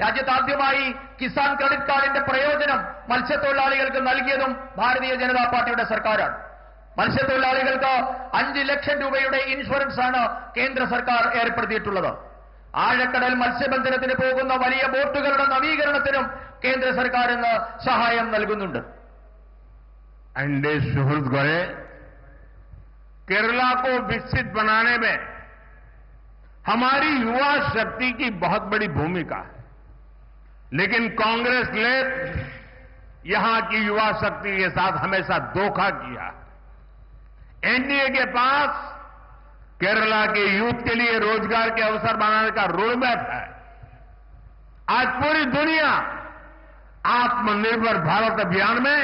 രാജ്യത്ത് ആദ്യമായി കിസാൻ ക്രെഡിറ്റ് കാർഡിന്റെ പ്രയോജനം മത്സ്യത്തൊഴിലാളികൾക്ക് നൽകിയതും ഭാരതീയ ജനതാ പാർട്ടിയുടെ സർക്കാരാണ്. മത്സ്യത്തൊഴിലാളികൾക്ക് 5 ലക്ഷം രൂപയുടെ ഇൻഷുറൻസ് ആണ് കേന്ദ്ര സർക്കാർ ഏർപ്പെടുത്തിയിട്ടുള്ളത്. ആഴക്കടൽ മത്സ്യബന്ധനത്തിന് പോകുന്ന വലിയ ബോട്ടുകളുടെ നവീകരണത്തിനും കേന്ദ്ര സർക്കാർ ഇന്ന് സഹായം നൽകുന്നുണ്ട്. एनडीए सुहृद गए केरला को विकसित बनाने में हमारी युवा शक्ति की बहुत बड़ी भूमिका है, लेकिन कांग्रेस ने यहां की युवा शक्ति के साथ हमेशा धोखा किया। एनडीए के पास केरला के यूथ के लिए रोजगार के अवसर बनाने का रोडमैप है। आज पूरी दुनिया आत्मनिर्भर भारत अभियान में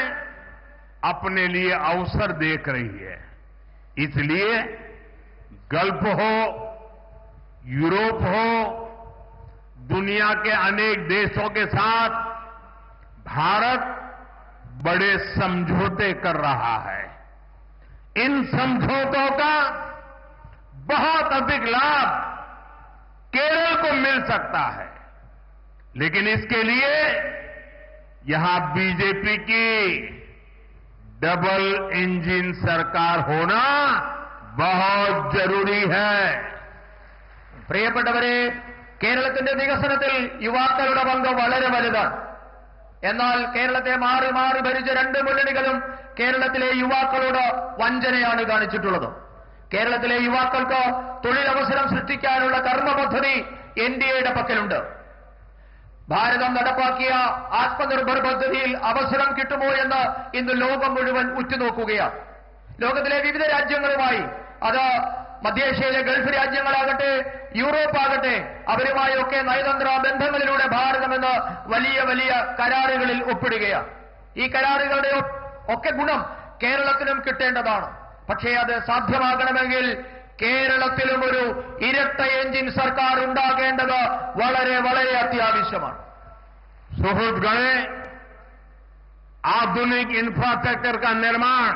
अपने लिए अवसर देख रही है। इसलिए गल्फ हो, यूरोप हो, दुनिया के अनेक देशों के साथ भारत बड़े समझौते कर रहा है। इन समझौतों का बहुत अधिक लाभ केरल को मिल सकता है, लेकिन इसके लिए यहां बीजेपी की डबल इंजन सरकार होना बहुत जरूरी है। പ്രിയപ്പെട്ടവരെ, കേരളത്തിന്റെ വികസനത്തിൽ യുവാക്കളുടെ പങ്ക് വളരെ വലുതാണ്. എന്നാൽ കേരളത്തെ മാറി മാറി ഭരിച്ച 2 മുന്നണികളും കേരളത്തിലെ യുവാക്കളോട് വഞ്ചനയാണ് കാണിച്ചിട്ടുള്ളത്. കേരളത്തിലെ യുവാക്കൾക്ക് തൊഴിലവസരം സൃഷ്ടിക്കാനുള്ള കർമ്മപദ്ധതി എൻഡിഎയുടെ പക്കലുണ്ട്. ഭാരതം നടപ്പാക്കിയ ആത്മനിർഭർ പദ്ധതിയിൽ അവസരം കിട്ടുമോ എന്ന് ഇന്ന് ലോകം മുഴുവൻ ഉറ്റുനോക്കുകയാണ്. ലോകത്തിലെ വിവിധ രാജ്യങ്ങളുമായി, അത് മധ്യേഷ്യയിലെ ഗൾഫ് രാജ്യങ്ങളാകട്ടെ, യൂറോപ്പ് ആകട്ടെ, അവരുമായൊക്കെ നയതന്ത്ര ബന്ധങ്ങളിലൂടെ ഭാരതം ഇന്ന് വലിയ വലിയ കരാറുകളിൽ ഒപ്പിടുകയാണ്. ഈ കരാറുകളുടെ ഒക്കെ ഗുണം കേരളത്തിനും കിട്ടേണ്ടതാണ്. പക്ഷേ അത് സാധ്യമാകണമെങ്കിൽ കേരളത്തിലും ഒരു ഇരട്ട എഞ്ചിൻ സർക്കാർ ഉണ്ടാകേണ്ടത് വളരെ വളരെ അത്യാവശ്യമാണ്. सुहृदगणे, आधुनिक इंफ्रास्ट्रक्चर का निर्माण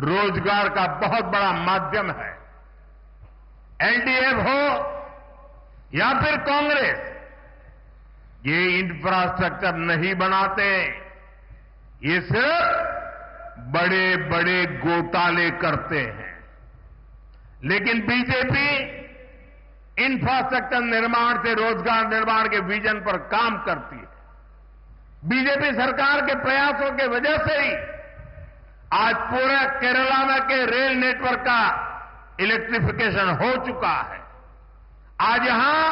रोजगार का बहुत बड़ा माध्यम है। एलडीएफ हो या फिर कांग्रेस, ये इंफ्रास्ट्रक्चर नहीं बनाते, ये सिर्फ बड़े बड़े घोटाले करते हैं। लेकिन बीजेपी इंफ्रास्ट्रक्चर निर्माण से रोजगार निर्माण के विजन पर काम करती है। बीजेपी सरकार के प्रयासों के वजह से ही आज पूरे केरला में के रेल नेटवर्क का इलेक्ट्रिफिकेशन हो चुका है। आज यहां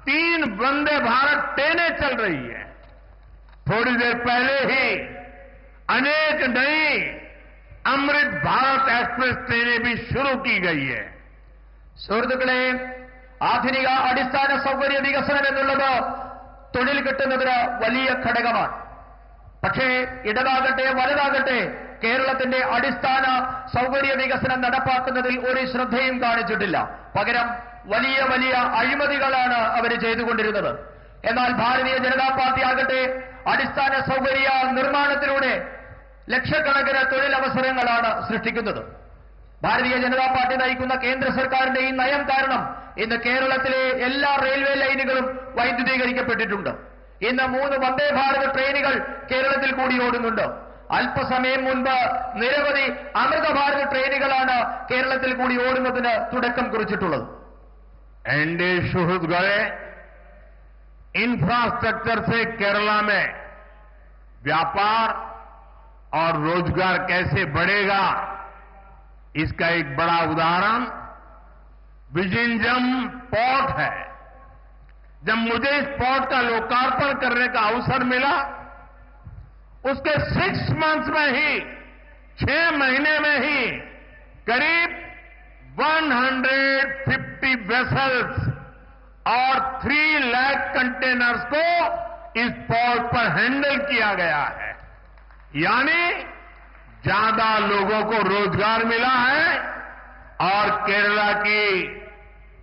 3 वंदे भारत ट्रेनें चल रही है। थोड़ी देर पहले ही अनेक नई अमृत भारत एक्सप्रेस ट्रेनें भी शुरू की गई है। സുഹൃത്തുക്കളെ, ആധുനിക അടിസ്ഥാന സൗകര്യ വികസനം എന്നുള്ളത് തൊഴിൽ കിട്ടുന്നതിന് വലിയ ഘടകമാണ്. പക്ഷേ ഇടതാകട്ടെ വലുതാകട്ടെ കേരളത്തിന്റെ അടിസ്ഥാന സൗകര്യ വികസനം നടപ്പാക്കുന്നതിൽ ഒരു ശ്രദ്ധയും കാണിച്ചിട്ടില്ല. പകരം വലിയ വലിയ അഴിമതികളാണ് അവർ ചെയ്തുകൊണ്ടിരുന്നത്. എന്നാൽ ഭാരതീയ ജനതാ പാർട്ടി ആകട്ടെ അടിസ്ഥാന സൗകര്യ നിർമ്മാണത്തിലൂടെ ലക്ഷക്കണക്കിന് തൊഴിലവസരങ്ങളാണ് സൃഷ്ടിക്കുന്നത്. ഭാരതീയ ജനതാ പാർട്ടി നയിക്കുന്ന കേന്ദ്ര സർക്കാരിന്റെ ഈ നയം കാരണം ഇന്ന് കേരളത്തിലെ എല്ലാ റെയിൽവേ ലൈനുകളും വൈദ്യുതീകരിക്കപ്പെട്ടിട്ടുണ്ട്. ഇന്ന് 3 വന്ദേ ഭാരത് ട്രെയിനുകൾ കേരളത്തിൽ കൂടി ഓടുന്നുണ്ട്. അല്പസമയം മുൻപ് നിരവധി അമൃതഭാരത് ട്രെയിനുകളാണ് കേരളത്തിൽ കൂടി ഓടുന്നതിന് തുടക്കം കുറിച്ചിട്ടുള്ളത്. एनडीए सुहृद गए इंफ्रास्ट्रक्चर से केरला में व्यापार और रोजगार कैसे बढ़ेगा, इसका एक बड़ा उदाहरण विजिंजम पोर्ट है. जब मुझे इस पोर्ट का लोकार्पण करने का अवसर मिला, उसके 6 months में ही 6 महीने में ही करीब 150 वेसल्स और 3 लाख कंटेनर्स को इस पोर्ट पर हैंडल किया गया है. यानी ज्यादा लोगों को रोजगार मिला है और केरला की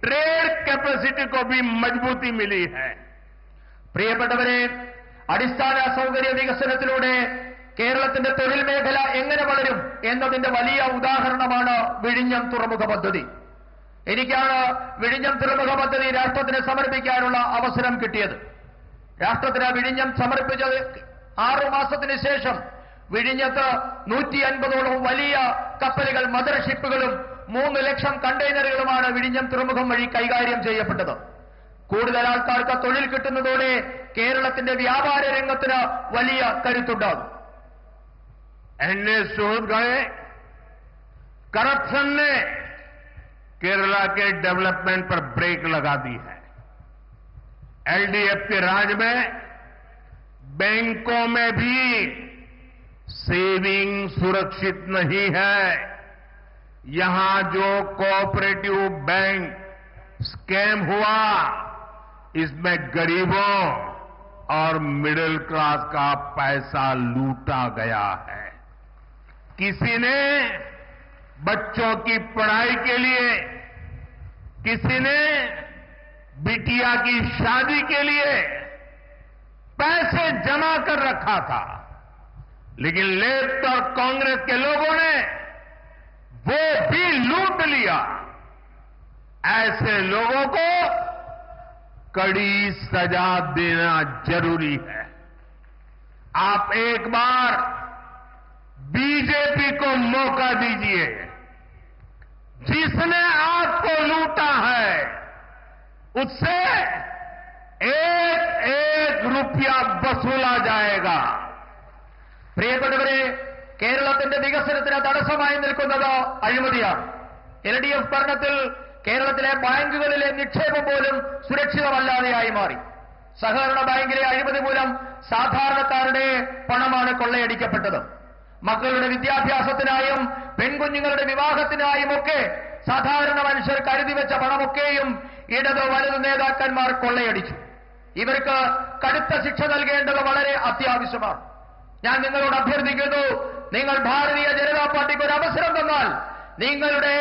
ट्रेड कैपेसिटी को भी मजबूती मिली है. പ്രിയപ്പെട്ടവരെ, അടിസ്ഥാന സൗകര്യ വികസനത്തിലൂടെ കേരളത്തിന്റെ തൊഴിൽ മേഖല എങ്ങനെ വളരും എന്നതിന്റെ വലിയ ഉദാഹരണമാണ് വിഴിഞ്ഞം തുറമുഖ പദ്ധതി. എനിക്കാണ് വിഴിഞ്ഞം തുറമുഖ പദ്ധതി രാഷ്ട്രത്തിന് സമർപ്പിക്കാനുള്ള അവസരം കിട്ടിയത്. രാഷ്ട്രത്തിന് വിഴിഞ്ഞം സമർപ്പിച്ചത് 6 മാസത്തിന് ശേഷം വിഴിഞ്ഞത്ത് 150ഓളം വലിയ കപ്പലുകൾ, മദർ ഷിപ്പുകളും 3 ലക്ഷം കണ്ടെയ്നറുകളുമാണ് വിഴിഞ്ഞം തുറമുഖം വഴി കൈകാര്യം ചെയ്യപ്പെട്ടത്. കൂടുതൽ ആൾക്കാർക്ക് തൊഴിൽ കിട്ടുന്നതോടെ കേരളത്തിന്റെ വ്യാപാര രംഗത്തിന് വലിയ കരുത്തുണ്ടാകും. एनडीए सुहृद गए करप्शन ने केरला के डेवलपमेंट पर ब्रेक लगा दी है. एलडीएफ के राज में बैंकों में भी सेविंग सुरक्षित नहीं है. यहां जो कोऑपरेटिव बैंक स्कैम हुआ, इसमें गरीबों और मिडिल क्लास का पैसा लूटा गया है. किसी ने बच्चों की पढ़ाई के लिए, किसी ने बिटिया की शादी के लिए पैसे जमा कर रखा था, लेकिन लेफ्ट और कांग्रेस के लोगों ने वो भी लूट लिया. ऐसे लोगों को कड़ी सजा देना जरूरी है. आप एक बार बीजेपी को मौका दीजिए. जिसने आपको लूटा है उससे एक रुपया वसूला जाएगा. പ്രിയപ്പെട്ടവരെ, കേരളത്തിന്റെ വികസനത്തിന് തടസ്സമായി നിൽക്കുന്നത് അഴിമതിയാണ്. LDF ഭരണത്തിൽ കേരളത്തിലെ ബാങ്കുകളിലെ നിക്ഷേപം പോലും സുരക്ഷിതമല്ലാതെയായി മാറി. സഹകരണ ബാങ്കിലെ അഴിമതി മൂലം സാധാരണക്കാരുടെ പണമാണ് കൊള്ളയടിക്കപ്പെട്ടത്. മക്കളുടെ വിദ്യാഭ്യാസത്തിനായും പെൺകുഞ്ഞുങ്ങളുടെ വിവാഹത്തിനായുമൊക്കെ സാധാരണ മനുഷ്യർ കരുതി വെച്ച പണമൊക്കെയും ഇടത് വലതു നേതാക്കന്മാർ കൊള്ളയടിച്ചു. ഇവർക്ക് കടുത്ത ശിക്ഷ നൽകേണ്ടത് വളരെ അത്യാവശ്യമാണ്. ഞാൻ നിങ്ങളോട് അഭ്യർത്ഥിക്കുന്നു, നിങ്ങൾ ഭാരതീയ ജനതാ പാർട്ടിക്ക് ഒരു അവസരം തന്നാൽ നിങ്ങളുടെ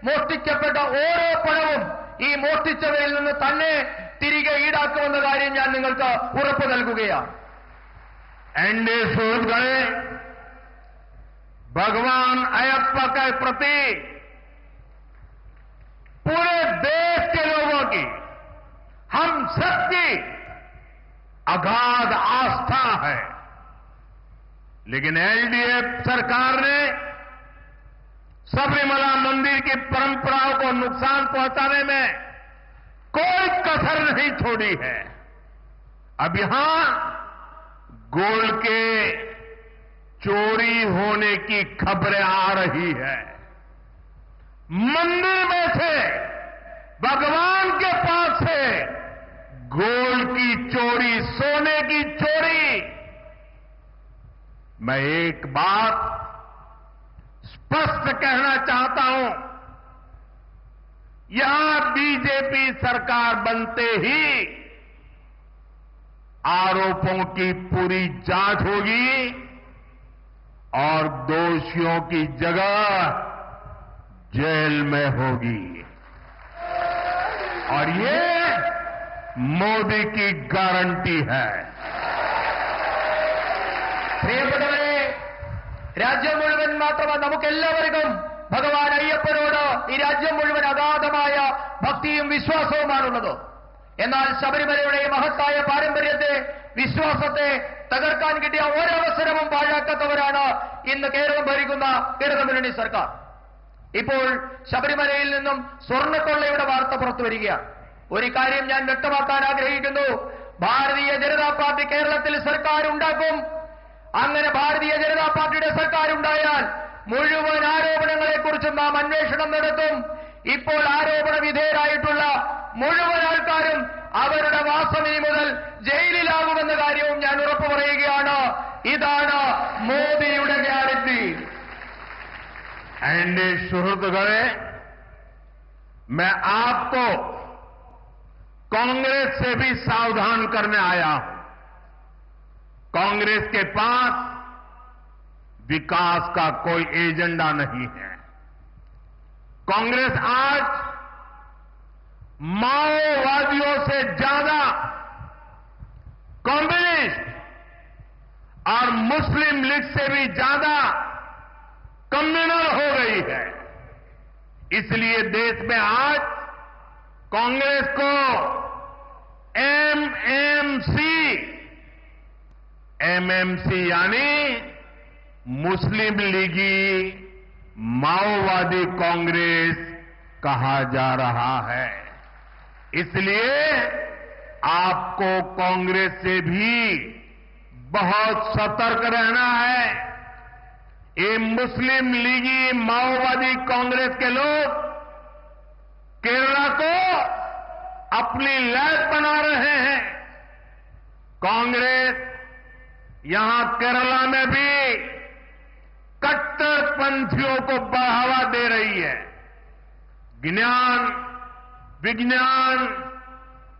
മോഷ്ടിക്കപ്പെട്ട ഓരോ പണവും ഈ മോഷ്ടിച്ചവരിൽ നിന്ന് തന്നെ തിരികെ ഈടാക്കുമെന്ന കാര്യം ഞാൻ നിങ്ങൾക്ക് ഉറപ്പു നൽകുകയാണ്. एनडीए सुहृद गए भगवान अयप्पा के प्रति पूरे देश के लोगों की, हम सबकी अगाध आस्था है. लेकिन एलडीएफ सरकार ने सबरीमला मंदिर की परंपराओं को नुकसान पहुंचाने में कोई कसर नहीं छोड़ी है. अब यहां गोल्ड के चोरी होने की खबरें आ रही है. मंदिर में से, भगवान के पास से गोल्ड की चोरी, सोने की चोरी. मैं एक बात स्पष्ट कहना चाहता हूं, यहां बीजेपी सरकार बनते ही आरोपों की पूरी जांच होगी और दोषियों की जगह जेल में होगी. और ये मोदी की गारंटी है. പ്രിയപ്പെട്ടവരെ, രാജ്യം മുഴുവൻ മാത്രമല്ല, നമുക്കെല്ലാവർക്കും ഭഗവാൻ അയ്യപ്പനോട് ഈ രാജ്യം മുഴുവൻ അഗാധമായ ഭക്തിയും വിശ്വാസവുമാണുള്ളത്. എന്നാൽ ശബരിമലയുടെ മഹത്തായ പാരമ്പര്യത്തെ, വിശ്വാസത്തെ തകർക്കാൻ കിട്ടിയ ഒരവസരവും പാഴാക്കാത്തവരാണ് ഇന്ന് കേരളം ഭരിക്കുന്ന ഇടതുമുന്നണി സർക്കാർ. ഇപ്പോൾ ശബരിമലയിൽ നിന്നും സ്വർണ്ണക്കൊള്ളയുടെ വാർത്ത പുറത്തു വരികയാണ്. ഒരു കാര്യം ഞാൻ വ്യക്തമാക്കാൻ ആഗ്രഹിക്കുന്നു. ഭാരതീയ ജനതാ പാർട്ടി കേരളത്തിൽ സർക്കാർ ഉണ്ടാക്കും. അങ്ങനെ ഭാരതീയ ജനതാ പാർട്ടിയുടെ സർക്കാർ ഉണ്ടായാൽ മുഴുവൻ ആരോപണങ്ങളെക്കുറിച്ചും നാം അന്വേഷണം നടത്തും. ഇപ്പോൾ ആരോപണ വിധേയരായിട്ടുള്ള മുഴുവൻ ആൾക്കാരും അവരുടെ വാസന മുതൽ ജയിലിലാകുമെന്ന കാര്യവും ഞാൻ ഉറപ്പു പറയുകയാണ്. ഇതാണ് മോദിയുടെ ഗ്യാരണ്ടി. एनडीए सुहृदगणे, मैं आपको कांग्रेस से भी सावधान करने आया हूं. कांग्रेस के पास विकास का कोई एजेंडा नहीं है. कांग्रेस आज माओवादियों से ज्यादा कम्युनिस्ट और मुस्लिम लीग से भी ज्यादा कम्युनल हो गई है. इसलिए देश में आज कांग्रेस को एमएमसी यानी मुस्लिम लीगी माओवादी कांग्रेस कहा जा रहा है. इसलिए आपको कांग्रेस से भी बहुत सतर्क रहना है. ये मुस्लिम लीगी माओवादी कांग्रेस के लोग केरला को अपनी लैब बना रहे हैं. कांग्रेस यहां केरला में भी कट्टरपंथियों को बढ़ावा दे रही है. ज्ञान, विज्ञान,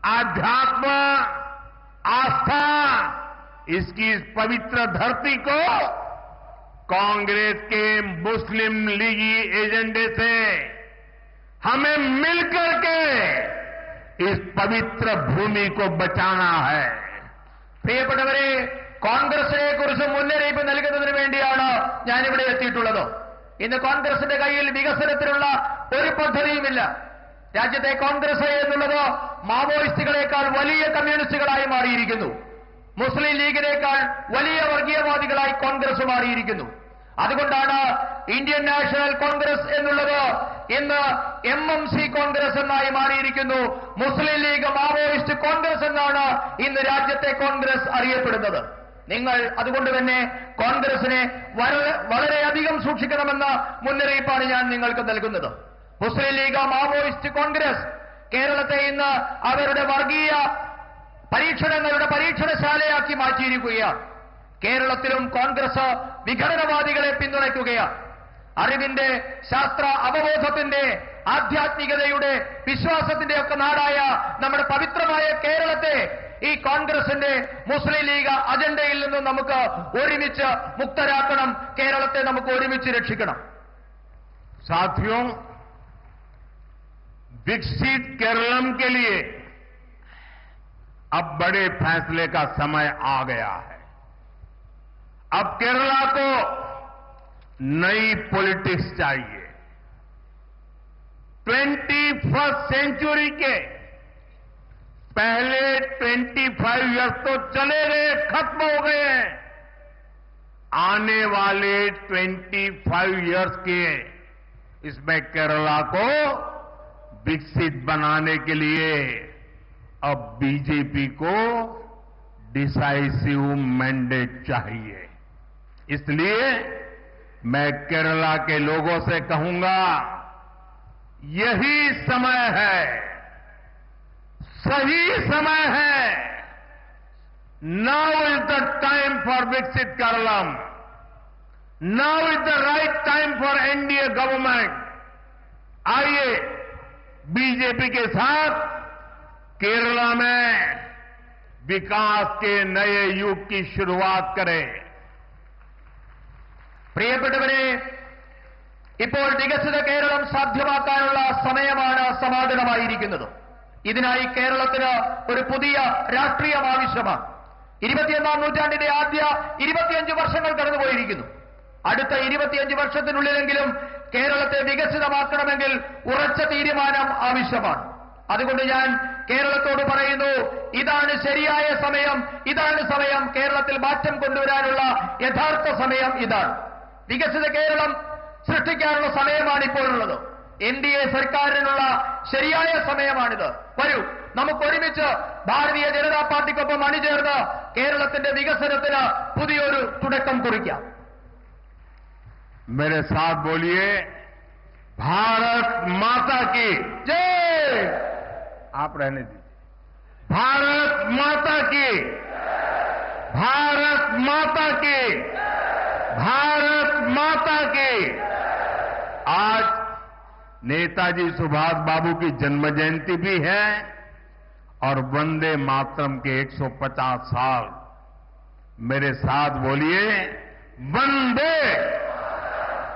आध्यात्म, आस्था, इसकी इस पवित्र धरती को कांग्रेस के मुस्लिम लीगी एजेंडे से हमें मिलकर के इस पवित्र भूमि को बचाना है. പ്രിയപ്പെട്ടവരെ, കോൺഗ്രസിനെ കുറിച്ച് മുന്നറിയിപ്പ് നൽകുന്നതിന് വേണ്ടിയാണ് ഞാനിവിടെ എത്തിയിട്ടുള്ളത്. ഇന്ന് കോൺഗ്രസിന്റെ കയ്യിൽ വികസനത്തിനുള്ള ഒരു പദ്ധതിയുമില്ല. രാജ്യത്തെ കോൺഗ്രസ് എന്നുള്ളത് മാവോയിസ്റ്റുകളെക്കാൾ വലിയ കമ്മ്യൂണിസ്റ്റുകളായി മാറിയിരിക്കുന്നു. മുസ്ലിം ലീഗിനേക്കാൾ വലിയ വർഗീയവാദികളായി കോൺഗ്രസ് മാറിയിരിക്കുന്നു. അതുകൊണ്ടാണ് ഇന്ത്യൻ നാഷണൽ കോൺഗ്രസ് എന്നുള്ളത് ഇന്ന് എംഎംസി കോൺഗ്രസ് എന്നായി മാറിയിരിക്കുന്നു. മുസ്ലിം ലീഗ് മാവോയിസ്റ്റ് കോൺഗ്രസ് എന്നാണ് ഇന്ന് രാജ്യത്തെ കോൺഗ്രസ് അറിയപ്പെടുന്നത്. നിങ്ങൾ അതുകൊണ്ട് തന്നെ കോൺഗ്രസിനെ വളരെയധികം സൂക്ഷിക്കണമെന്ന മുന്നറിയിപ്പാണ് ഞാൻ നിങ്ങൾക്ക് നൽകുന്നത്. മുസ്ലിം ലീഗ് മാവോയിസ്റ്റ് കോൺഗ്രസ് കേരളത്തെ ഇന്ന് അവരുടെ വർഗീയ പരീക്ഷണങ്ങളുടെ പരീക്ഷണശാലയാക്കി മാറ്റിയിരിക്കുകയാണ്. കേരളത്തിലും കോൺഗ്രസ് വിഘടനവാദികളെ പിന്തുണയ്ക്കുകയാണ്. അറിവിന്റെ, ശാസ്ത്ര അവബോധത്തിന്റെ, ആധ്യാത്മികതയുടെ, വിശ്വാസത്തിന്റെ ഒക്കെ നാടായ നമ്മുടെ പവിത്രമായ കേരളത്തെ ഈ കോൺഗ്രസിന്റെ മുസ്ലിം ലീഗ് അജണ്ടയിൽ നിന്നും നമുക്ക് ഒരുമിച്ച് മുക്തരാക്കണം. കേരളത്തെ നമുക്ക് ഒരുമിച്ച് രക്ഷിക്കണം. साथियों, विकसित केरलम के लिए अब बड़े फैसले का समय आ गया है. अब केरला को नई पॉलिटिक्स चाहिए. 21st सेंचुरी के पहले 25 इयर्स तो चले गए, खत्म हो गए हैं. आने वाले 25 इयर्स के इसमें केरला को विकसित बनाने के लिए अब बीजेपी को डिसाइसिव मैंडेट चाहिए. इसलिए मैं केरला के लोगों से कहूंगा, यही समय है, सही समय है. Now is the time for विकसित Keralam. Now is the right time for NDA government. आइए बीजेपी के साथ केरला में विकास के नए युग की शुरुआत करें. പ്രിയപ്പെട്ടവരെ, ഇപ്പോൾ വികസിത കേരളം സാധ്യമാക്കാനുള്ള സമയമാണ് സമാഗതമായിരിക്കുന്നത്. ഇതിനായി കേരളത്തിന് ഒരു പുതിയ രാഷ്ട്രീയം ആവശ്യമാണ്. 21ാം നൂറ്റാണ്ടിന്റെ ആദ്യ 25 വർഷങ്ങൾ കടന്നുപോയിരിക്കുന്നു. അടുത്ത 25 വർഷത്തിനുള്ളിലെങ്കിലും കേരളത്തെ വികസിതമാക്കണമെങ്കിൽ ഉറച്ച തീരുമാനം ആവശ്യമാണ്. അതുകൊണ്ട് ഞാൻ കേരളത്തോട് പറയുന്നു, ഇതാണ് ശരിയായ സമയം, ഇതാണ് സമയം. കേരളത്തിൽ മാറ്റം കൊണ്ടുവരാനുള്ള യഥാർത്ഥ സമയം ഇതാണ്. വികസിത കേരളം സൃഷ്ടിക്കാനുള്ള സമയമാണ് ഇപ്പോഴുള്ളത്. NDA സർക്കാരിനുള്ള ശരിയായ സമയമാണിത്. വരൂ, നമുക്ക് ഒരുമിച്ച് ഭാരതീയ ജനതാ പാർട്ടിക്കൊപ്പം അണിചേർന്ന് കേരളത്തിന്റെ വികസനത്തിന് പുതിയൊരു തുടക്കം കുറിക്കാം. मेरे साथ बोलिए, भारत माता की ജയ്. आप रहने दीजिए. भारत माता की, भारत माता की, भारत माता की. आज नेताजी सुभाष बाबू की जन्म जयंती भी है और वंदे मातरम के 150 साल. मेरे साथ बोलिए, वंदे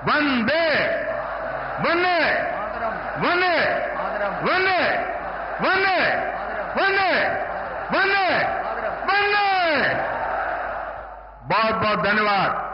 वंदे वंदे वंदे वंदे वंदे वंदे वंदे वंदे. बहुत बहुत धन्यवाद.